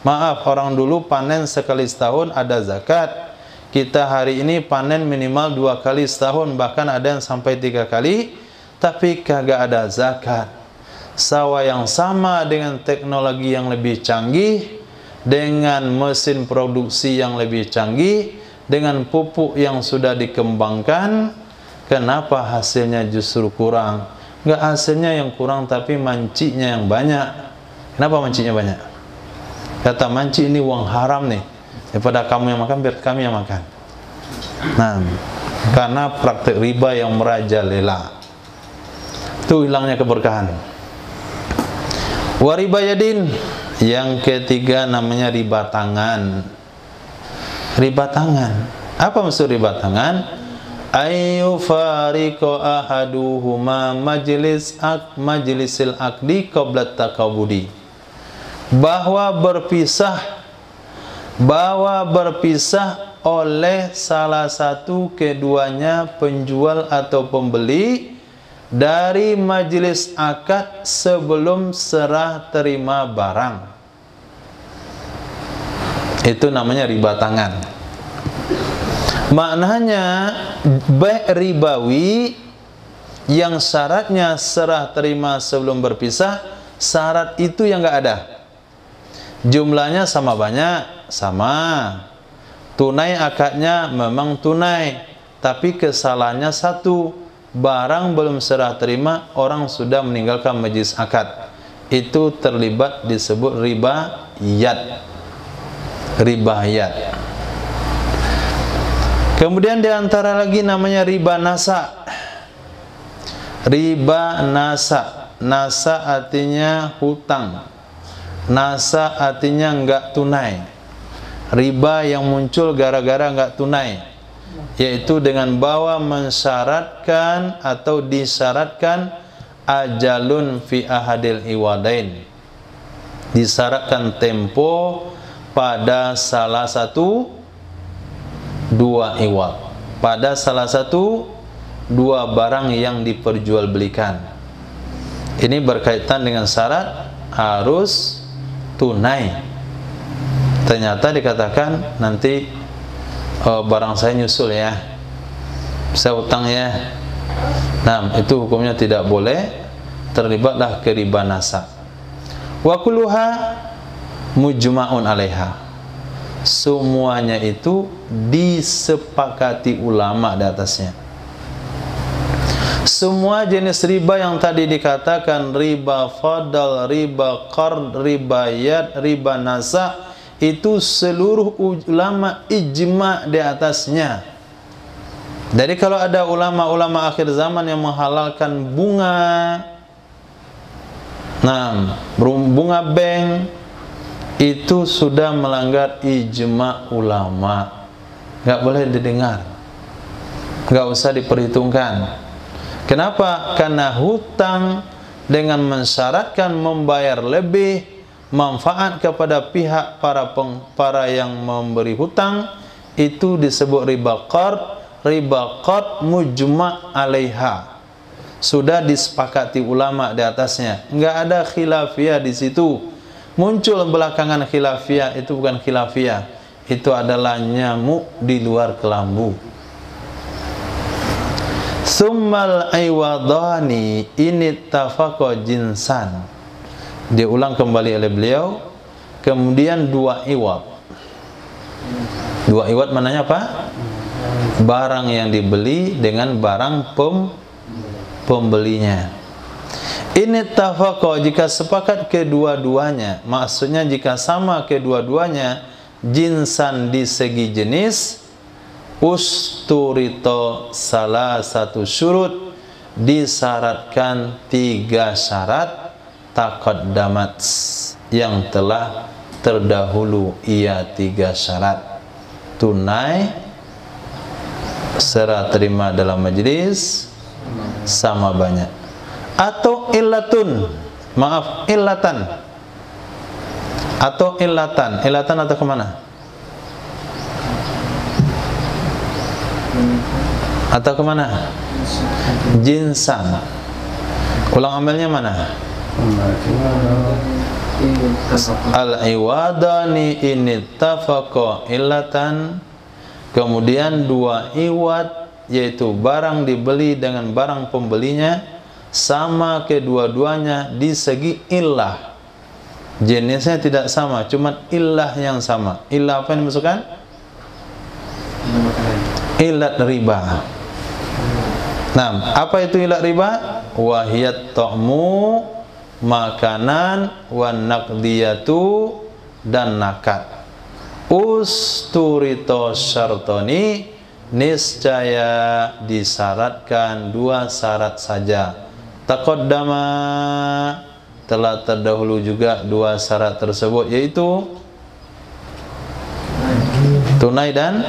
Maaf, orang dulu panen sekali setahun ada zakat. Kita hari ini panen minimal 2 kali setahun, bahkan ada yang sampai 3 kali, tapi kagak ada zakat. Sawah yang sama dengan teknologi yang lebih canggih, dengan mesin produksi yang lebih canggih, dengan pupuk yang sudah dikembangkan, kenapa hasilnya justru kurang? Enggak hasilnya yang kurang, tapi manciknya yang banyak. Kenapa manciknya banyak? Kata mancik, ini uang haram nih, daripada kamu yang makan, biar kami yang makan. Nah, karena praktek riba yang merajalela, itu hilangnya keberkahan. Wariba yadin, yang ketiga namanya riba tangan. Riba tangan, apa maksud riba tangan? Ayu fariqo ahaduhuma majlisil akdi qabla takabudi. Bahwa berpisah oleh salah satu keduanya penjual atau pembeli dari majelis akad sebelum serah terima barang. Itu namanya riba tangan. Maknanya bai' ribawi yang syaratnya serah terima sebelum berpisah, syarat itu yang nggak ada. Jumlahnya sama banyak, sama. Tunai akadnya memang tunai, tapi kesalahannya satu, barang belum serah terima, orang sudah meninggalkan majlis akad. Itu terlibat disebut riba yad. Riba yad. Kemudian diantara lagi namanya riba nasa. Riba nasa. Nasa artinya hutang. Nasa artinya enggak tunai. Riba yang muncul gara-gara enggak tunai, yaitu dengan bawa mensyaratkan atau disyaratkan ajalun fi ahadil iwadain. Disyaratkan tempo pada salah satu dua iwad, pada salah satu dua barang yang diperjualbelikan. Ini berkaitan dengan syarat harus tunai. Ternyata dikatakan nanti barang saya nyusul ya, saya utang ya. Nah, itu hukumnya tidak boleh, terlibatlah ke riba nasa. Wa kulluha mujma'un 'alaiha. Semuanya itu disepakati ulama di atasnya. Semua jenis riba yang tadi dikatakan, riba fadl, riba qard, riba yad, riba nasa, itu seluruh ulama ijma di atasnya. Jadi kalau ada ulama-ulama akhir zaman yang menghalalkan bunga, bunga bank, itu sudah melanggar ijma ulama, nggak boleh didengar, nggak usah diperhitungkan. Kenapa? Karena hutang dengan mensyaratkan membayar lebih manfaat kepada pihak para yang memberi hutang, itu disebut riba qard. Riba qard mujma' 'alaiha, sudah disepakati ulama di atasnya, nggak ada khilafiyah di situ. Muncul belakangan khilafiyah, itu bukan khilafiyah, itu adalah nyamuk di luar kelambu. Summal aywadani ini tafaqa jinsan. Diulang kembali oleh beliau. Kemudian dua iwad. Dua iwad mananya apa? Barang yang dibeli dengan barang pembelinya. Ini tafaqa, jika sepakat kedua-duanya, maksudnya jika sama kedua-duanya, jinsan di segi jenis, usturito salah satu syurut, disyaratkan 3 syarat, taqaddamat, yang telah terdahulu, ia 3 syarat: tunai, serah terima dalam majlis, sama banyak. Atau illatun, maaf, illatan, atau illatan. Illatan atau kemana? Atau kemana? Jinsan. Ulang amalnya mana? Al-iwadani inittafaqa illatan. Kemudian dua iwad, yaitu barang dibeli dengan barang pembelinya, sama kedua-duanya di segi illah. Jenisnya tidak sama, cuma illah yang sama. Illah apa yang dimasukkan? Illat riba. Nah, apa itu illat riba? Wahiyat ta'mu, makanan, wan naqdiyatu, dan nakad. Usturito syartoni, niscaya disyaratkan 2 syarat saja. Taqaddama, telah terdahulu juga 2 syarat tersebut, yaitu tunai dan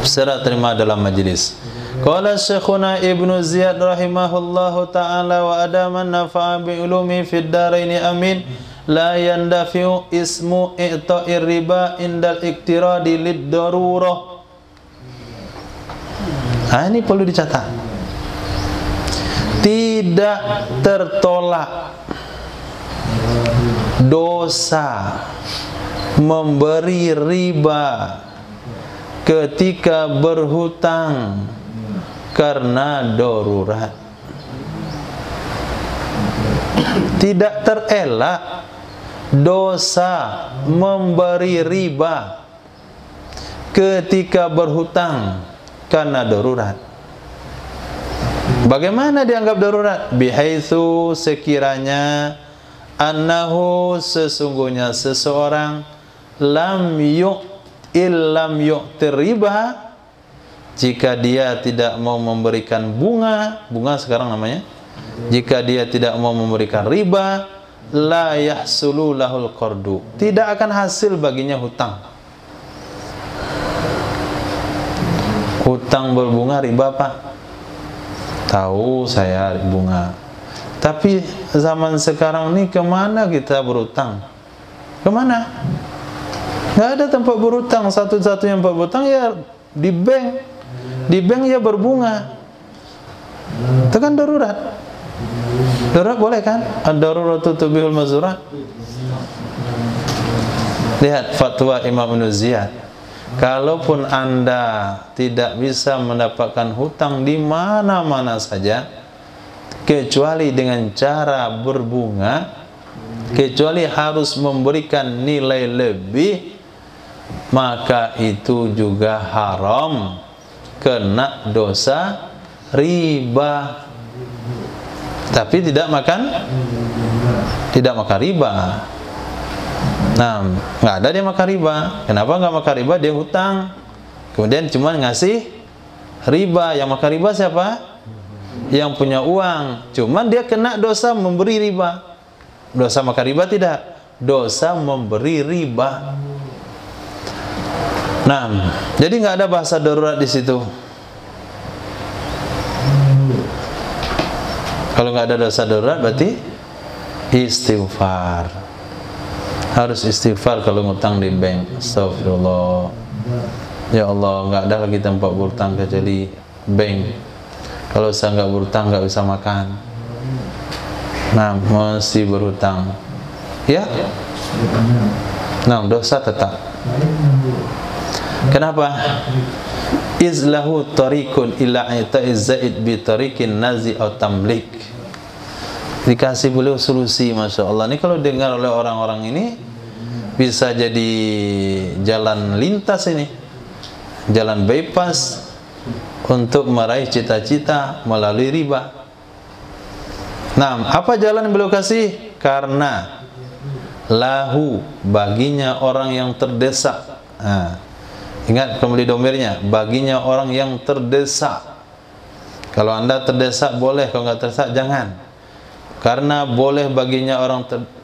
serah terima dalam majlis. Qala Syekhuna Ibnu Ziyad rahimahullahu ta'ala wa adaman nafa'a bi ulumi fid daraini amin. La yandafi'u ismu i'ta'ir riba indal iktiradi lid darurah. Ini perlu dicatat. Tidak tertolak dosa memberi riba ketika berhutang karena darurat. Tidak terelak dosa memberi riba ketika berhutang karena darurat. Bagaimana dianggap darurat? Bihaitsu, sekiranya annahu, sesungguhnya seseorang lam yu'tir riba, jika dia tidak mau memberikan bunga sekarang namanya, jika dia tidak mau memberikan riba, la yahsulu lahul qardu, tidak akan hasil baginya hutang. Hutang berbunga riba, Pak? Tahu saya bunga. Tapi zaman sekarang ini kemana kita berutang? Kemana? Nggak ada tempat berutang. Satu-satunya tempat berutang ya di bank. Di bank ya berbunga. Itu kan darurat. Darurat boleh kan? Ad-daruratu tubihul mazurat. Lihat fatwa Imam Ibnu Ziyad. Kalaupun Anda tidak bisa mendapatkan hutang di mana-mana saja, kecuali dengan cara berbunga, kecuali harus memberikan nilai lebih, maka itu juga haram, kena dosa riba. Tapi tidak makan riba. Nah, nggak ada dia makan riba. Kenapa nggak makan riba? Dia hutang, kemudian cuma ngasih riba. Yang makan riba siapa? Yang punya uang. Cuman dia kena dosa memberi riba. Dosa makan riba tidak, dosa memberi riba. Nah, jadi nggak ada bahasa darurat di situ. Kalau nggak ada dosa darurat berarti istighfar. Harus istighfar kalau ngutang di bank. Astagfirullah. Ya Allah, nggak ada lagi tempat berutang kecuali bank. Kalau saya nggak berutang nggak bisa makan. Nah, mesti berhutang. Ya? Nah, dosa tetap. Kenapa? Izlahu tariqun ila ita'iz zaid bi tariqin nazi atau tamlik. Dikasih beliau solusi, Masya Allah. Ini kalau dengar oleh orang-orang ini bisa jadi jalan lintas ini, jalan bypass untuk meraih cita-cita melalui riba. Nah, apa jalan yang beliau kasih? Karena lahu, baginya orang yang terdesak. Nah, ingat kembali domirnya, baginya orang yang terdesak. Kalau Anda terdesak boleh, kalau nggak terdesak jangan. Karena boleh baginya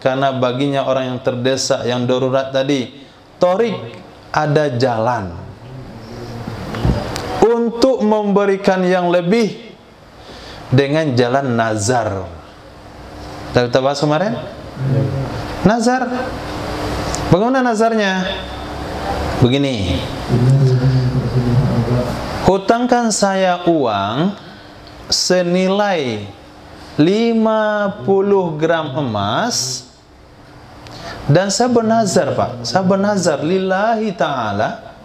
karena baginya orang yang terdesak, yang darurat tadi, torik, ada jalan untuk memberikan yang lebih dengan jalan nazar. Kita bahas kemarin? Nazar. Bagaimana nazarnya? Begini. Hutangkan saya uang senilai 50 gram emas, dan saya bernazar, Pak. Saya bernazar lillahi ta'ala,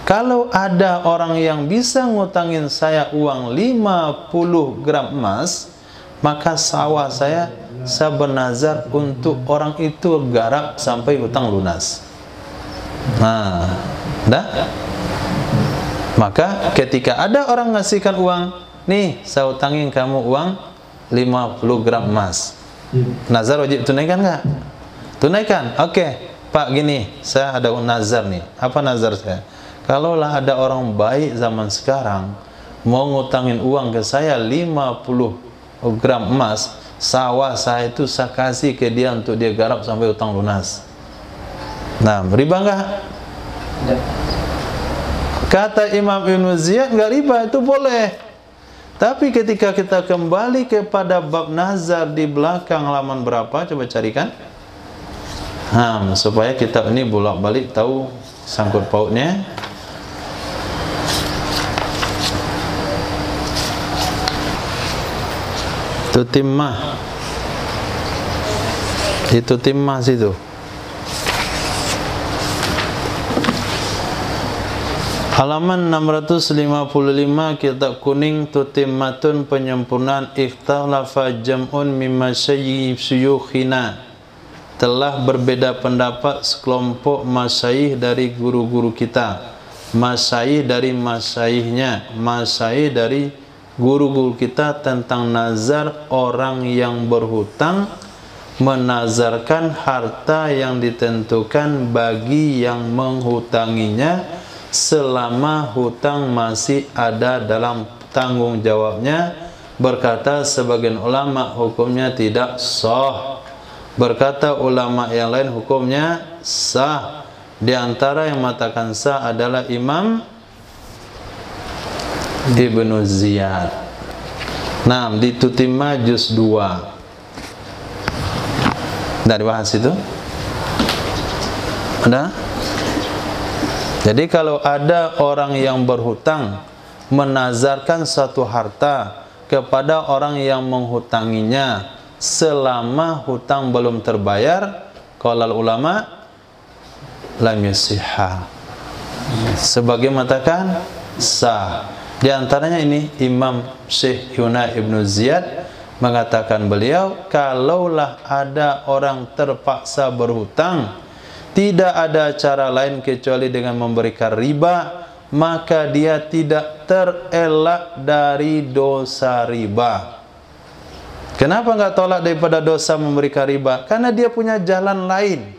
kalau ada orang yang bisa ngutangin saya uang 50 gram emas, maka sawah saya bernazar untuk orang itu garap sampai hutang lunas. Nah, dah. Maka ketika ada orang ngasihkan uang, nih saya utangin kamu uang 50 gram emas. Nazar wajib tunaikan nggak? Tunaikan. Oke, Pak, gini, saya ada nazar nih. Apa nazar saya? Kalaulah ada orang baik zaman sekarang mau ngutangin uang ke saya 50 gram emas, sawah saya itu saya kasih ke dia untuk dia garap sampai hutang lunas. Nah, riba nggak? Kata Imam Ibnu Ziyad, nggak riba, itu boleh. Tapi ketika kita kembali kepada bab nazar di belakang halaman berapa, coba carikan. Supaya kita ini bolak-balik tahu sangkut pautnya. Itu timmah. Itu timmah situ. Halaman 655 kitab kuning tutimmatun penyempurnaan ikhtalafa jam'un mimma syuyukhina. Telah berbeda pendapat sekelompok masyayikh dari guru-guru kita. Masyayikh dari masyayikhnya, masyayikh dari guru-guru kita tentang nazar orang yang berhutang menazarkan harta yang ditentukan bagi yang menghutanginya selama hutang masih ada dalam tanggung jawabnya. Berkata sebagian ulama hukumnya tidak sah, berkata ulama yang lain hukumnya sah. Di antara yang mengatakan sah adalah Imam Ibnu Ziyad. Nah, di Tutimma juz 2 dari bahas itu ada. Jadi kalau ada orang yang berhutang menazarkan satu harta kepada orang yang menghutanginya selama hutang belum terbayar, qaulul ulama lam yasihha. Sebagai mengatakan sah. Di antaranya ini Imam Syekh Yuna Ibnu Ziyad mengatakan beliau, kalaulah ada orang terpaksa berhutang, tidak ada cara lain kecuali dengan memberikan riba, maka dia tidak terelak dari dosa riba. Kenapa enggak tolak daripada dosa memberikan riba? Karena dia punya jalan lain.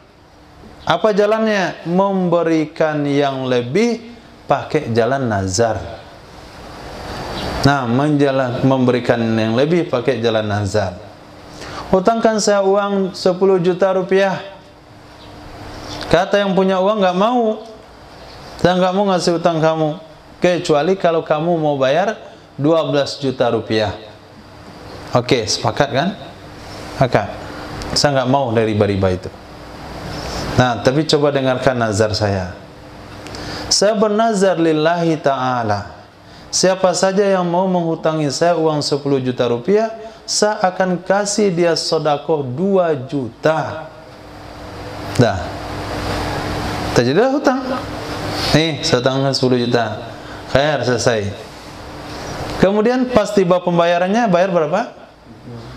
Apa jalannya? Memberikan yang lebih pakai jalan nazar. Nah, memberikan yang lebih pakai jalan nazar. Hutangkan saya uang 10 juta rupiah. Kata yang punya uang nggak mau, saya nggak mau ngasih utang kamu, kecuali kalau kamu mau bayar 12 juta rupiah. Oke, sepakat kan? Sepakat. Saya nggak mau dari riba-riba itu. Nah, tapi coba dengarkan nazar saya. Saya bernazar lillahi ta'ala, siapa saja yang mau menghutangi saya uang 10 juta rupiah, saya akan kasih dia sedekah 2 juta. Dah. Terjadilah hutang. Nih, saya hutang 10 juta. Khair, selesai. Kemudian pas tiba pembayarannya, bayar berapa?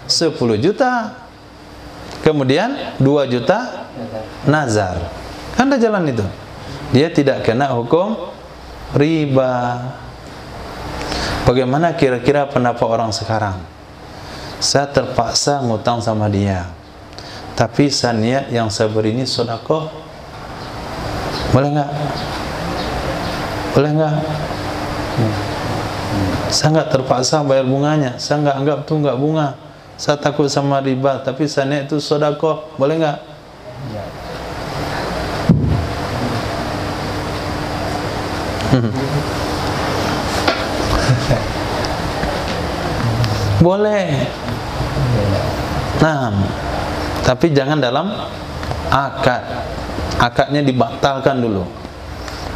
10 juta. Kemudian 2 juta nazar. Kan ada jalan itu. Dia tidak kena hukum riba. Bagaimana kira-kira pendapat orang sekarang? Saya terpaksa ngutang sama dia, tapi saya niat yang saya beri ini sedekah. Boleh nggak? Boleh nggak? Saya nggak terpaksa bayar bunganya. Saya nggak anggap itu nggak bunga. Saya takut sama riba, tapi saya niat itu sedekah. Boleh nggak? Boleh. Nah, tapi jangan dalam akad. Akadnya dibatalkan dulu.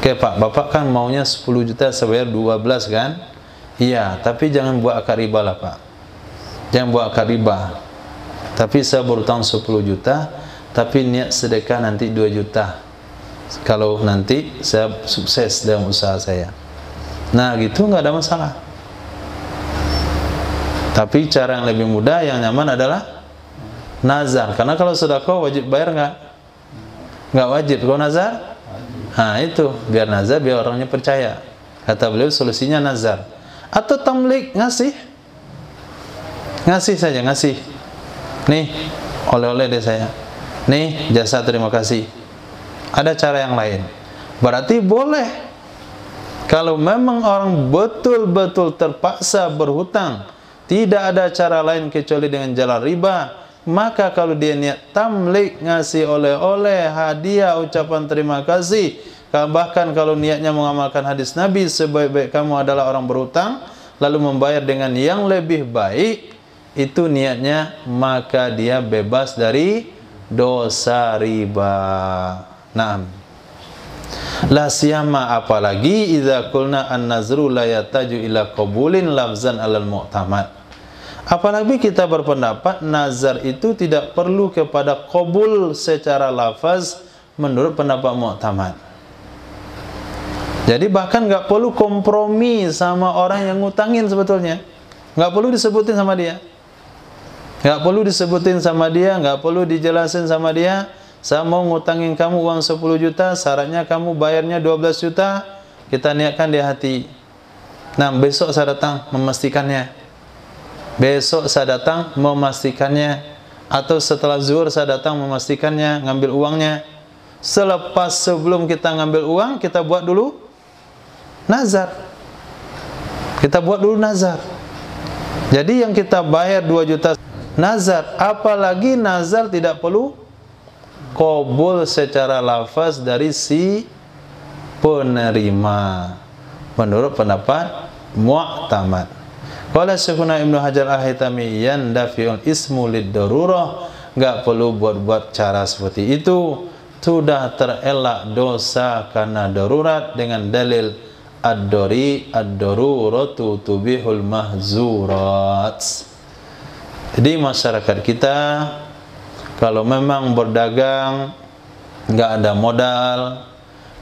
Oke Pak, Bapak kan maunya 10 juta, saya bayar 12 kan? Iya, tapi jangan buat akad riba lah Pak. Jangan buat akad riba. Tapi saya berutang 10 juta, tapi niat sedekah nanti 2 juta. Kalau nanti saya sukses dalam usaha saya. Nah gitu nggak ada masalah. Tapi cara yang lebih mudah, yang nyaman adalah nazar. Karena kalau sedekah wajib bayar nggak? Nggak wajib. Kalau nazar, nah itu biar nazar, biar orangnya percaya. Kata beliau solusinya nazar. Atau tamlik, ngasih saja, ngasih. Nih oleh-oleh deh saya. Nih jasa terima kasih. Ada cara yang lain. Berarti boleh. Kalau memang orang betul-betul terpaksa berhutang, tidak ada cara lain kecuali dengan jalan riba, maka kalau dia niat tamlik, ngasih oleh-oleh, hadiah, ucapan terima kasih, bahkan kalau niatnya mengamalkan hadis Nabi, sebaik-baik kamu adalah orang berhutang lalu membayar dengan yang lebih baik, itu niatnya, maka dia bebas dari dosa riba. Naam. La siyama, apalagi idza qulna an-nazru la yataju ila qabulin lafzan alal mu'tamad. Apalagi kita berpendapat nazar itu tidak perlu kepada qabul secara lafaz menurut pendapat mu'tamad. Jadi bahkan nggak perlu kompromi sama orang yang ngutangin sebetulnya. Nggak perlu disebutin sama dia. Nggak perlu disebutin sama dia, nggak perlu dijelasin sama dia. Saya mau ngutangin kamu uang 10 juta, syaratnya kamu bayarnya 12 juta. Kita niatkan di hati. Nah, besok saya datang memastikannya. Besok saya datang memastikannya. Atau setelah zuhur saya datang memastikannya, ngambil uangnya. Sebelum kita ngambil uang, kita buat dulu nazar. Kita buat dulu nazar. Jadi yang kita bayar 2 juta nazar, apalagi nazar tidak perlu qabul secara lafaz dari si penerima. Menurut pendapat mu'tamad. Qala Syekhuna Ibnu Hajar Al-Haytami yandafi'ul ismu lid-darurah, enggak perlu buat-buat cara seperti itu. Sudah terelak dosa karena darurat dengan dalil ad-daruratu tubihul mahzurat. Jadi masyarakat kita kalau memang berdagang enggak ada modal,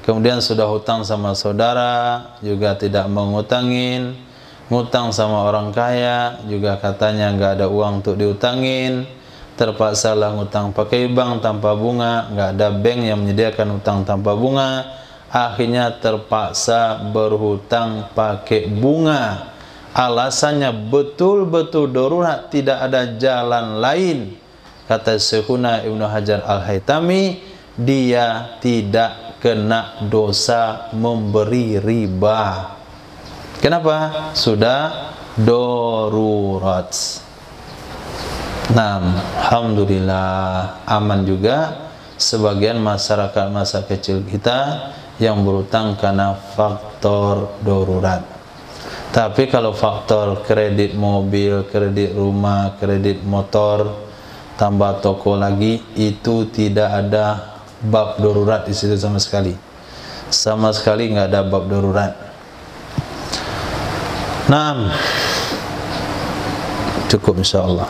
kemudian sudah hutang sama saudara juga tidak mengutangin, ngutang sama orang kaya juga katanya enggak ada uang untuk diutangin, terpaksa lah ngutang pakai bank tanpa bunga, enggak ada bank yang menyediakan hutang tanpa bunga, akhirnya terpaksa berhutang pakai bunga. Alasannya betul-betul darurat, tidak ada jalan lain. Kata Syekhuna Ibnu Hajar Al-Haytami, dia tidak kena dosa memberi riba. Kenapa? Sudah darurat. Nah, alhamdulillah aman juga sebagian masyarakat masa kecil kita yang berutang karena faktor darurat. Tapi kalau faktor kredit mobil, kredit rumah, kredit motor, tambah toko lagi, itu tidak ada bab darurat di situ sama sekali. Sama sekali nggak ada bab darurat. Nah, cukup insyaallah.